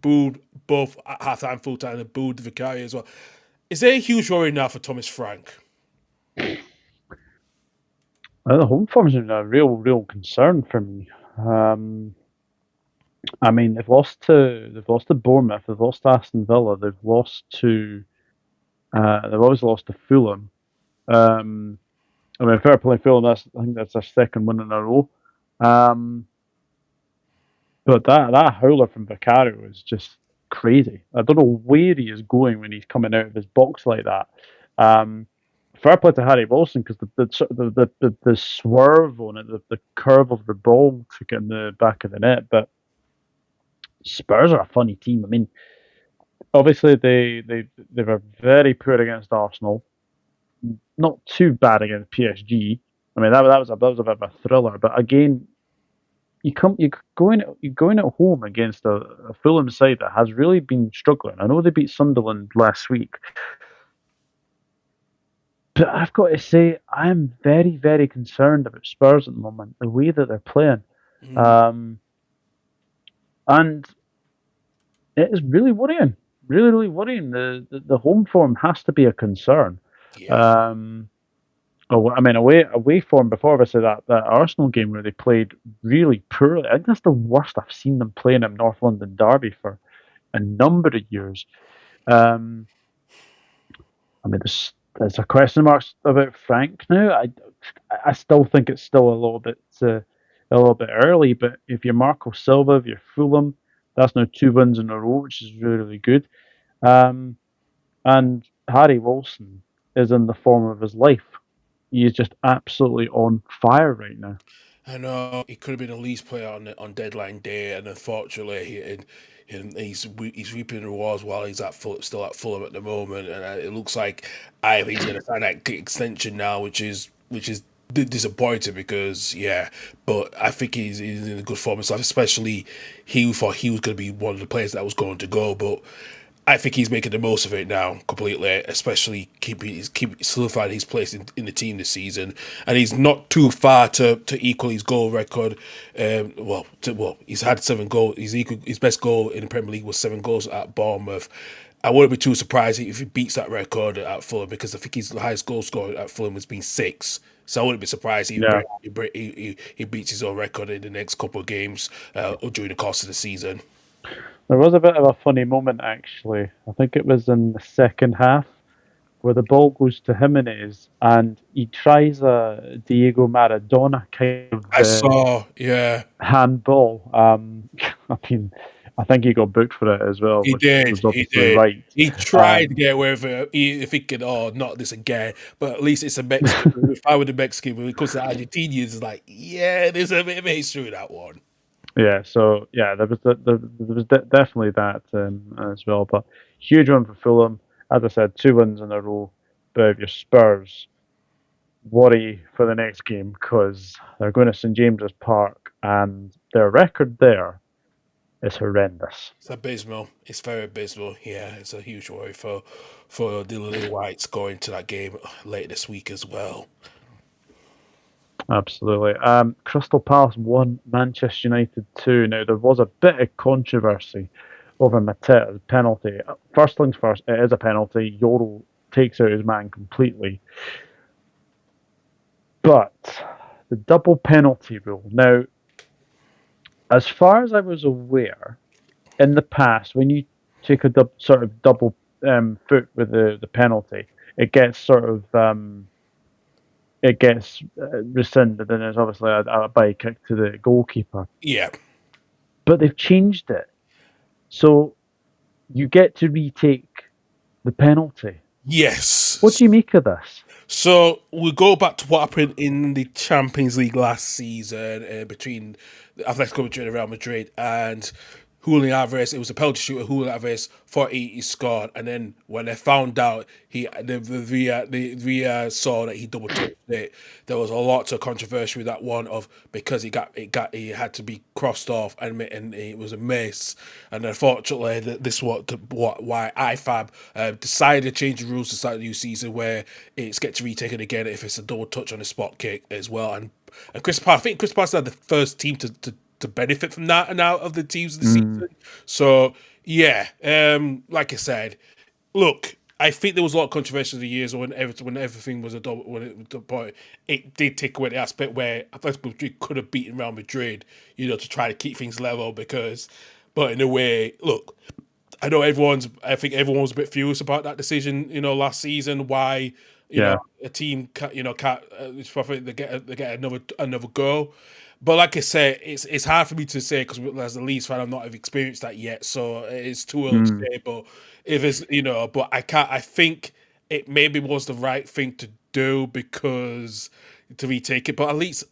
both at half-time, full-time, and booed Vicario as well. Is there a huge worry now for Thomas Frank? The home form's been a real concern for me. I mean, they've lost to Bournemouth, they've lost to Aston Villa, they've obviously lost to Fulham. I mean, fair play Fulham. I think that's their second win in a row. But that howler from Vicario is just crazy. I don't know where he is going when he's coming out of his box like that. Fair play to Harry Wilson, because the swerve on it, the curve of the ball took it in the back of the net. But Spurs are a funny team. I mean, obviously they were very poor against Arsenal. Not too bad against PSG. I mean, that was a bit of a thriller. But again, you're going at home against a Fulham side that has really been struggling. I know they beat Sunderland last week, but I've got to say I am very, very concerned about Spurs at the moment, the way that they're playing, and it is really worrying. Really worrying. The home form has to be a concern. Yeah. I mean, away form before, obviously that Arsenal game where they played really poorly. I think that's the worst I've seen them playing in North London Derby for a number of years. I mean, there's a question mark about Frank now. I still think it's still a little bit early. But if you're Marco Silva, if you're Fulham, that's now 2 wins in a row, which is really good. And Harry Wilson is in the form of his life. He is just absolutely on fire right now. I know he could have been a Leeds player on deadline day, and unfortunately, he's reaping the rewards while he's still at Fulham at the moment, and it looks like he's going to sign that extension now, which is disappointing because but I think he's in a good form and stuff. Especially he thought he was going to be one of the players that was going to go, but I think he's making the most of it now completely, especially keeping solidifying his place in the team this season, and he's not too far to equal his goal record. He's had 7 goals. His best goal in the Premier League was 7 goals at Bournemouth. I wouldn't be too surprised if he beats that record at Fulham, because I think his highest goal scorer at Fulham has been 6. So I wouldn't be surprised if he beats his own record in the next couple of games or during the course of the season. There was a bit of a funny moment, actually. I think it was in the second half where the ball goes to Jimenez and he tries a Diego Maradona kind of handball. I mean, I think he got booked for it as well. He did. Right. He tried to get away with it if he could, not this again. But at least it's a Mexican. If I were the Mexican, when it comes to Argentinians, it's like, there's a bit of history with that one. Yeah, so yeah, there was definitely that as well. But huge one for Fulham. As I said, 2 wins in a row. But if your Spurs, worry for the next game because they're going to St James's Park and their record there is horrendous. It's abysmal. It's very abysmal. Yeah, it's a huge worry for the Lily Whites going to that game later this week as well. Absolutely. Crystal Palace 1, Manchester United 2. Now, there was a bit of controversy over Mateta's penalty. First things first, it is a penalty. Yoro takes out his man completely. But the double penalty rule. Now, as far as I was aware, in the past, when you take a sort of double foot with the penalty, it gets sort of rescinded, and there's obviously a bye kick to the goalkeeper. Yeah. But they've changed it, so you get to retake the penalty. Yes. What do you make of this? So we go back to what happened in the Champions League last season between Atletico Madrid and Real Madrid, and Julian Alvarez. It was a penalty shooter. Julian Alvarez thought he scored, and then when they found out the VAR saw that he double touched it, there was a lot of controversy with that one of because he had to be crossed off and it was a miss. And unfortunately, this why IFAB decided to change the rules to start the new season where it's get to retaken again if it's a double touch on a spot kick as well. And Chris Pass, I think Chris Pass are the first team to benefit from that and out of the teams of the season. So yeah, like I said, look, I think there was a lot of controversy over the years when everything was a double it did take away the aspect where Atletico Madrid could have beaten Real Madrid, to try to keep things level but in a way, look, I think everyone was a bit furious about that decision, last season. Why, a team, can't, it's probably they get another go. But like I said, it's hard for me to say because as a Leeds fan, I've not experienced that yet, so it's too early to say. But if it's but I can't. I think it maybe was the right thing to do because to retake it. But at least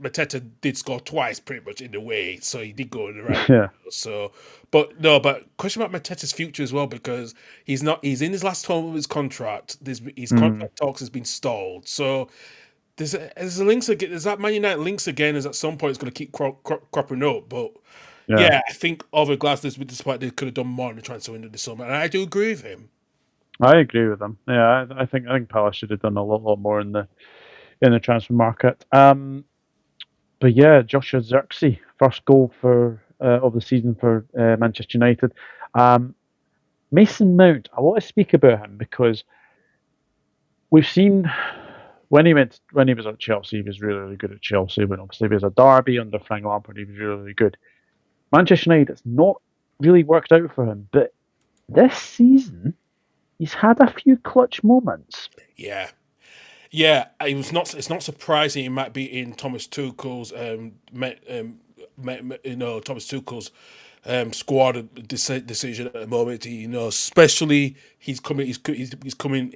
Mateta did score twice, pretty much in a way, so he did go in the right. Yeah. So, but question about Mateta's future as well because he's in his last 12 of his contract. His contract talks has been stalled, so. There's links again. There's that Man United links again. Is at some point it's going to keep cropping up. But yeah, I think over Glasner's with despite they could have done more in the transfer window this summer, and I do agree with him. I agree with him. Yeah, I think Palace should have done a lot more in the transfer market. But yeah, Joshua Zirkzee, first goal of the season for Manchester United. Mason Mount, I want to speak about him because we've seen. When he was at Chelsea, he was really, really good at Chelsea. When obviously he was a Derby under Frank Lampard, he was really, really good. Manchester United, it's not really worked out for him, but this season he's had a few clutch moments. Yeah. It's not surprising he might be in Thomas Tuchel's Thomas Tuchel's squad decision at the moment. Especially he's coming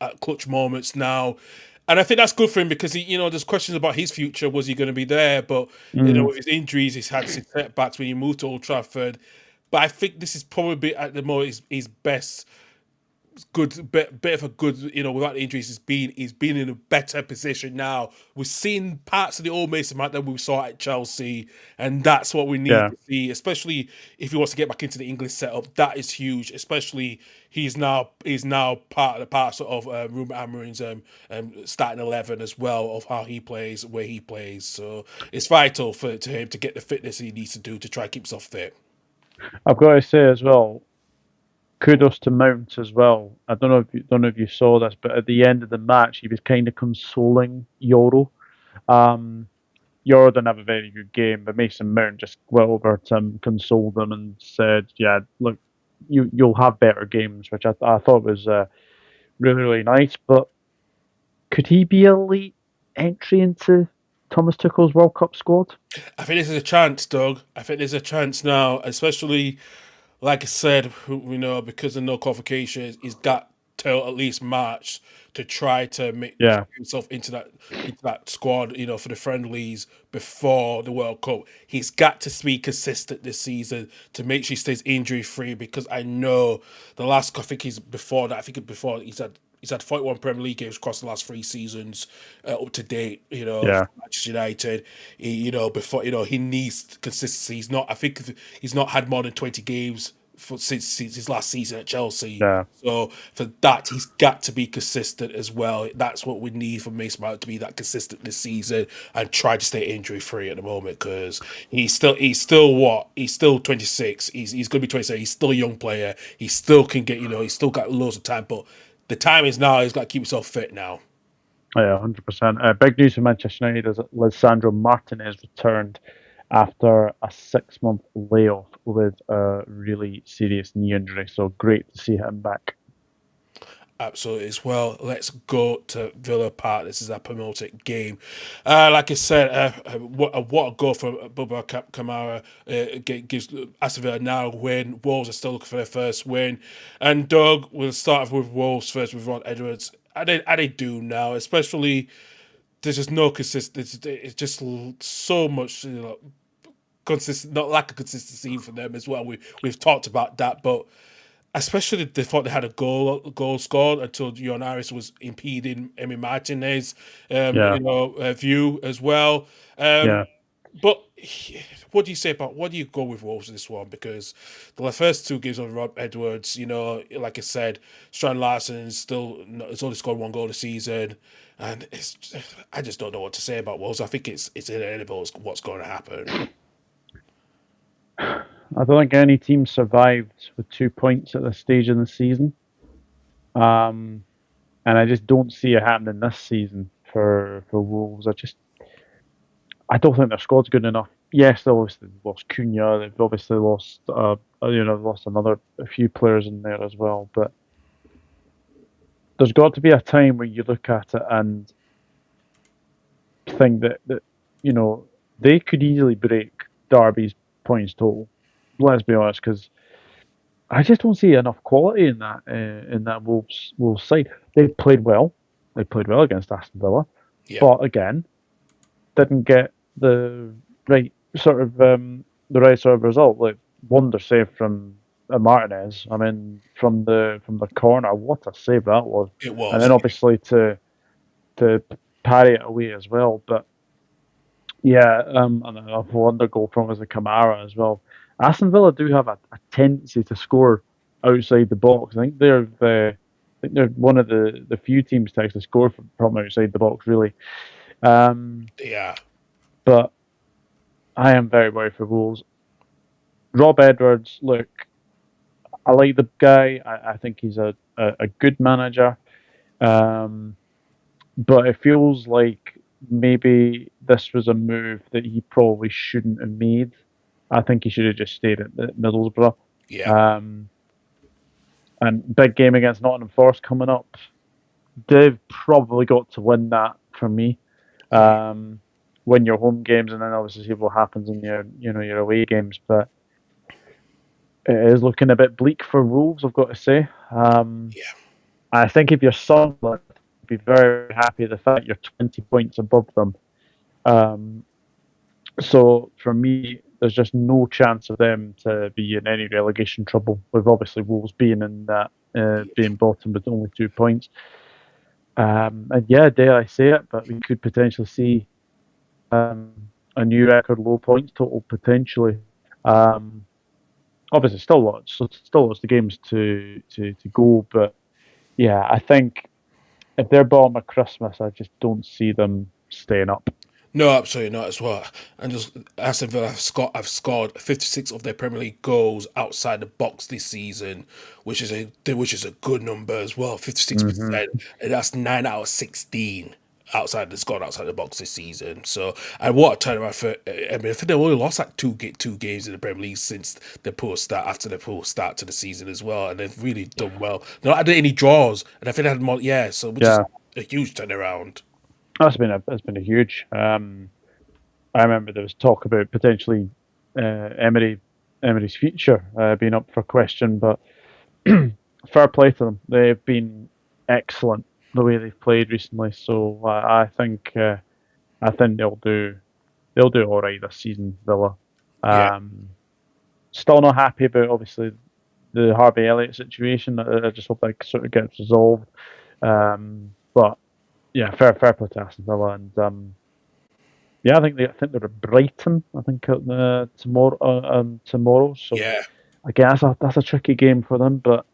at clutch moments now. And I think that's good for him because there's questions about his future. Was he going to be there? But with his injuries, he's had some setbacks when he moved to Old Trafford. But I think this is probably at the moment his best. Bit of a good, without injuries, he's been in a better position now. We've seen parts of the old Mason Mount that we saw at Chelsea, and that's what we need to see, especially if he wants to get back into the English setup. That is huge, especially he's now part of the parts of Ruben Amorim's starting 11 as well of how he plays, where he plays. So it's vital to him to get the fitness he needs to do to try to keep himself fit. I've got to say as well, kudos to Mount as well. I don't know if you saw this, but at the end of the match, he was kind of consoling Yoro. Yoro didn't have a very good game, but Mason Mount just went over to him, consoled him, and said, "Yeah, look, you'll have better games," which I thought was really, really nice. But could he be a late entry into Thomas Tuchel's World Cup squad? I think there's a chance, Doug. I think there's a chance now, especially. Like I said, because of no qualifications, he's got till at least March to try to make Yeah. himself into that squad, for the friendlies before the World Cup. He's got to be consistent this season to make sure he stays injury free, because I know I think before he's had 41 Premier League games across the last 3 seasons, up to date. Yeah. For Manchester United. Before he needs consistency. I think he's not had more than 20 games since his last season at Chelsea. Yeah. So for that, he's got to be consistent as well. That's what we need from Mason Mount, to be that consistent this season and try to stay injury free at the moment, because he's still 26. He's going to be 27. He's still a young player. He still can get he's still got loads of time, but the time is now. He's got to keep himself fit now. Yeah, 100%. Big news for Manchester United is that Lisandro Martinez returned after a 6-month layoff with a really serious knee injury. So great to see him back. Absolutely as well. Let's go to Villa Park. This is our promoted game. Like I said, what a goal from Boubacar Kamara gives Aston Villa now a win. Wolves are still looking for their first win. And Doug, we'll start off with Wolves first with Ron Edwards. How they do now, especially there's just no consistency. It's just so much consistent, not lack of consistency for them as well. We've talked about that, but especially they thought they had a goal scored until Jon Harris was impeding Emi Martinez view as well. But what do you go with Wolves in this one? Because the first 2 games of Rob Edwards, like I said, Strand Larsen has only scored 1 goal this season, and I just don't know what to say about Wolves. I think it's inevitable what's going to happen. I don't think any team survived with 2 points at this stage in the season. And I just don't see it happening this season for Wolves. I don't think their squad's good enough. Yes, they obviously lost Cunha. They've obviously lost a few players in there as well. But there's got to be a time where you look at it and think that they could easily break Derby's points total. Let's be honest, because I just don't see enough quality in that Wolves side. They played well. They played well against Aston Villa, but again, didn't get the right sort of result. Like, wonder save from Martinez. I mean, from the corner, what a save that was! It was, and then obviously to parry it away as well. But yeah, and a wonder goal from the Kamara as well. Aston Villa do have a tendency to score outside the box. I think they're one of the few teams to actually score from outside the box, really. But I am very worried for Wolves. Rob Edwards, look, I like the guy. I think he's a good manager. But it feels like maybe this was a move that he probably shouldn't have made. I think he should have just stayed at Middlesbrough. And big game against Nottingham Forest coming up. They've probably got to win that for me. Win your home games, and then obviously see what happens in your away games. But it is looking a bit bleak for Wolves, I've got to say. I think if you're Sunderland, be very happy the fact you're 20 points above them. So for me, there's just no chance of them to be in any relegation trouble, with obviously Wolves being in that, being bottom with only 2 points. And yeah, dare I say it, but we could potentially see a new record low points total potentially. Obviously, still lots of games to go, but yeah, I think if they're bottom of Christmas, I just don't see them staying up. No, absolutely not as well. And just Aston Villa have scored 56 of their Premier League goals outside the box this season, which is a good number as well, 56%, and that's 9 out of 16 outside the box this season. So, and what a turnaround for! I mean, I think they only lost like two games in the Premier League since the poor start after the poor start to the season as well, and they've really done well. They're not had any draws, and I think they had more. Which is a huge turnaround. That's been a huge. I remember there was talk about potentially Emery's future being up for question, but fair play to them. They've been excellent the way they've played recently. So I think they'll do all right this season, Villa. Yeah. Still not happy about obviously the Harvey Elliott situation. I just hope that sort of gets resolved. But yeah, fair play to Aston Villa, and yeah, I think they're at Brighton. I think tomorrow. So Yeah. again, that's a tricky game for them. But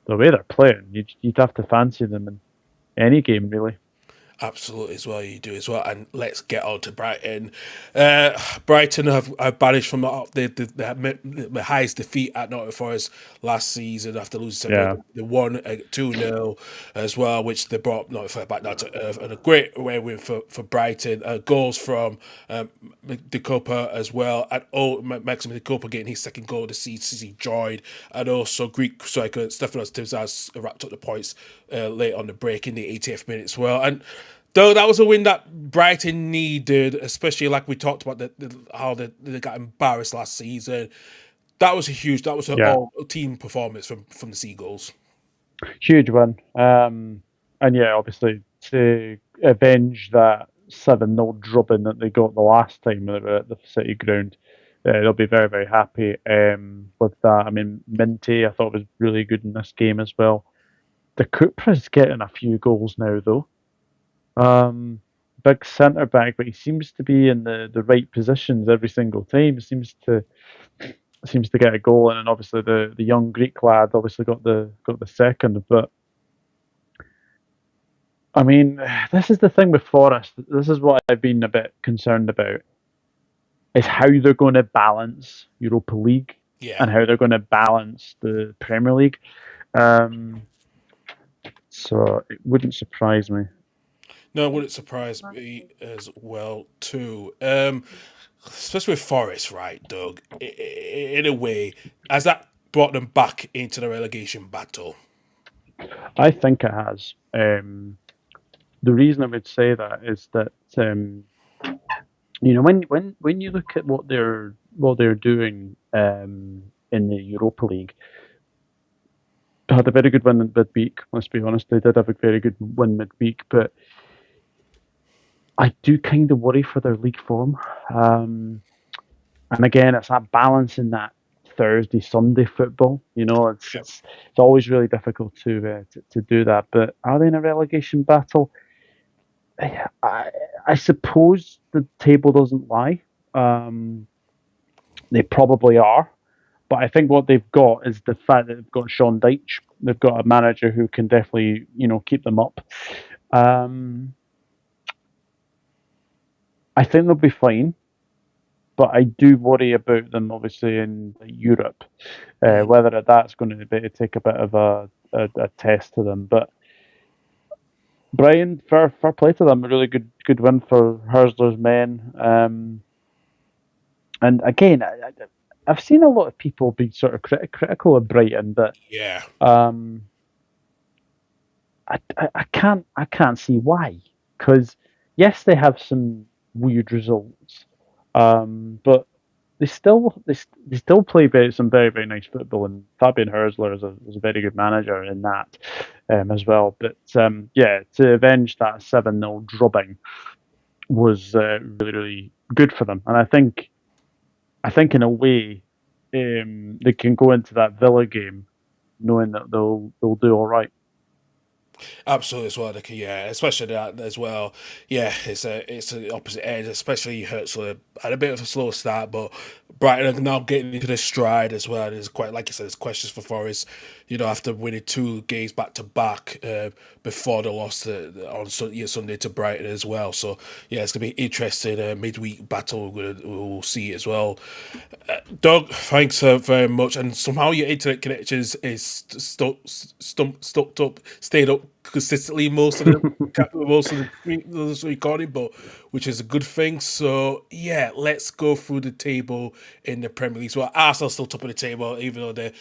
the way they're playing, you'd have to fancy them in any game really. Absolutely, as well. You do as well. And let's get on to Brighton. Brighton have banished from the highest defeat at Nottingham Forest last season after losing 7-0. Yeah, They won 2-0 as well, which they brought Nottingham Forest back down to earth. And a great away win for Brighton. Goals from Decopa as well. And Maxim Decopa getting his second goal of the season, joined. And also Greek striker Stefanos Tsitsipas wrapped up the points late on the break in the 80th minute as well. And though that was a win that Brighton needed, especially like we talked about how they got embarrassed last season. That was an yeah, all team performance from the Seagulls. huge win. And yeah, obviously to avenge that 7-0 drubbing that they got the last time they were at the City ground. They'll be very, very happy with that. I mean, Minty, I thought was really good in this game as well. The Cupra's getting a few goals now, though. Big centre back, but he seems to be in the right positions every single time. Seems to get a goal, and then obviously the young Greek lad obviously got the second. But I mean, this is the thing with Forest. This is what I've been a bit concerned about: is how they're going to balance Europa League Yeah. and how they're going to balance the Premier League. So it wouldn't surprise me. No, it wouldn't surprise me as well too. Especially with Forest, right, Doug? In a way, has that brought them back into the relegation battle? I think it has. The reason I would say that is that when you look at what they're doing in the Europa League, they had a very good win in midweek. Let's be honest, they did have a very good win midweek, but I do kind of worry for their league form. And again, it's that balance in that Thursday Sunday football. It's always really difficult to do that. But are they in a relegation battle? I suppose the table doesn't lie. They probably are. But I think what they've got is the fact that they've got Sean Dyche. They've got a manager who can definitely, keep them up. I think they'll be fine. But I do worry about them, obviously, in Europe, whether that's going to take a bit of a test to them. But Brian, fair play to them. A really good win for Hersler's men. And again, I've seen a lot of people be sort of critical of Brighton, but Yeah. I can't see why. Because yes, they have some weird results. But they still play some very, very nice football, and Fabian Hersler is a very good manager in that as well. But yeah, to avenge that 7-0 drubbing was really, really good for them, and I think in a way they can go into that Villa game knowing that they'll do all right. Absolutely as well, Nicky, yeah, especially that as well. Yeah, it's the opposite end, especially Hertzler had a bit of a slow start, but Brighton are now getting into the stride as well. There's quite, like you said, there's questions for Forest, after winning 2 games back to back before the loss on Sunday to Brighton as well. So yeah, it's gonna be interesting midweek battle. We'll see as well. Doug, thanks very much. And somehow your internet connections is stuck up, stayed up consistently most of the recording, but which is a good thing. So yeah, let's go through the table in the Premier League. So Arsenal still top of the table, even though they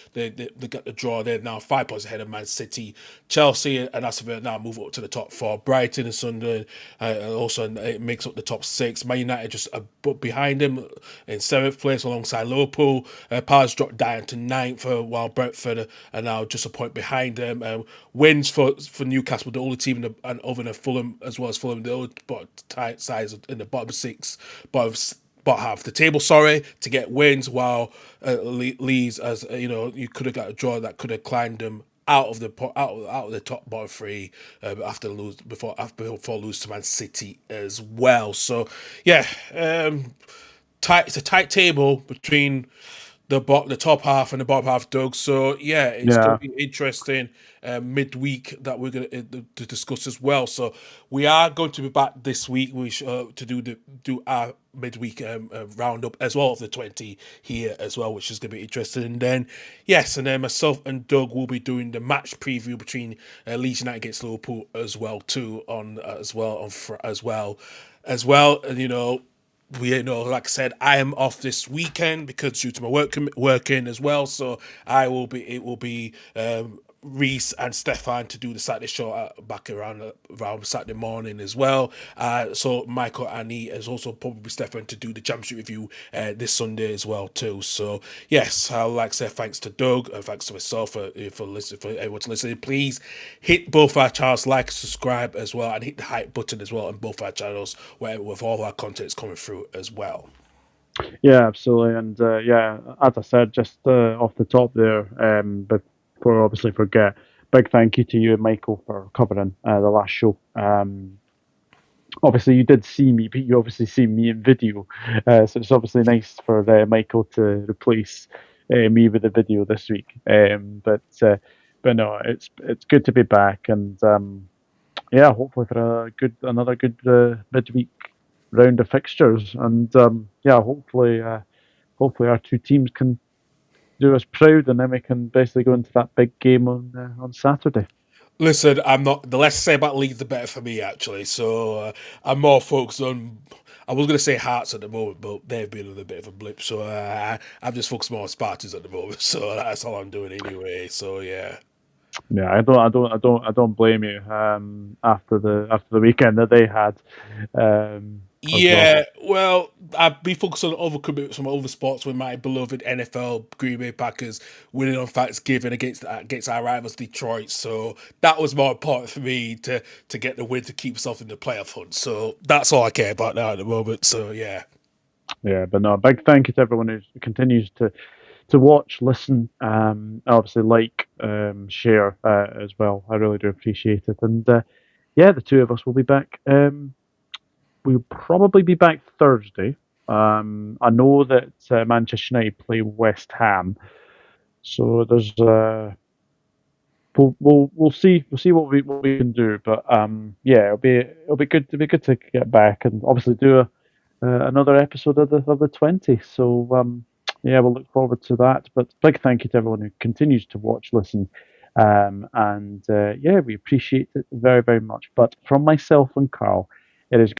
got the draw. They're now 5 points ahead of Man City. Chelsea and Aston Villa now move up to the top 4. Brighton and Sunderland also it makes up the top 6. Man United just a bit behind them in 7th place alongside Liverpool. Palace dropped down to 9th, while Brentford are now just a point behind them. Wins for Newcastle, the only team and other than Fulham, as well as Fulham, the only tight sides in the bottom six, bottom half the table, to get wins, while Leeds, as you know, you could have got a draw that could have climbed them out of the top bottom three before lose to Man City as well. So yeah, it's a tight table between the top half and the bottom half, Doug. So yeah, it's going to be interesting midweek that we're going to discuss as well. So we are going to be back this week. We to do our midweek roundup as well of the 20 here as well, which is going to be interesting. And then myself and Doug will be doing the match preview between Leeds United against Liverpool as well too as well. And you know, like I said, I am off this weekend because due to my working as well. So it will be Reese and Stefan to do the Saturday show back around Saturday morning as well. So Michael and he is also probably Stefan to do the championship review this Sunday as well too. So yes, I'd like to say thanks to Doug and thanks to myself for listening, for everyone listening. Please hit both our channels, like, subscribe as well, and hit the hype button as well on both our channels with all our content coming through as well. Yeah, absolutely. And as I said, just off the top there, but before I obviously forget, big thank you to you and Michael for covering the last show. Obviously, you did see me, but you obviously see me in video. So it's obviously nice for Michael to replace me with the video this week. But no, it's good to be back, and hopefully for another good midweek round of fixtures, and hopefully our two teams can do us proud, and then we can basically go into that big game on Saturday. Listen, I'm not. The less I say about Leeds, the better for me, actually. So I'm more focused on. I was going to say Hearts at the moment, but they've been a little bit of a blip. So I'm just focused more on Spartans at the moment. So that's all I'm doing anyway. So yeah. Yeah, I don't blame you. After the weekend that they had. Well, I've been focused on other commitments from other sports with my beloved NFL Green Bay Packers winning on Thanksgiving against our rivals Detroit. So that was more important for me to get the win to keep myself in the playoff hunt. So that's all I care about now at the moment. So yeah. Yeah, but no, big thank you to everyone who continues to watch, listen, obviously share as well. I really do appreciate it. And the two of us will be back. We'll probably be back Thursday. I know that Manchester United play West Ham, so there's we'll see what we can do. But it'll be good to get back and obviously do another episode of the 20. So we'll look forward to that. But big thank you to everyone who continues to watch, listen, we appreciate it very, very much. But from myself and Karl, it is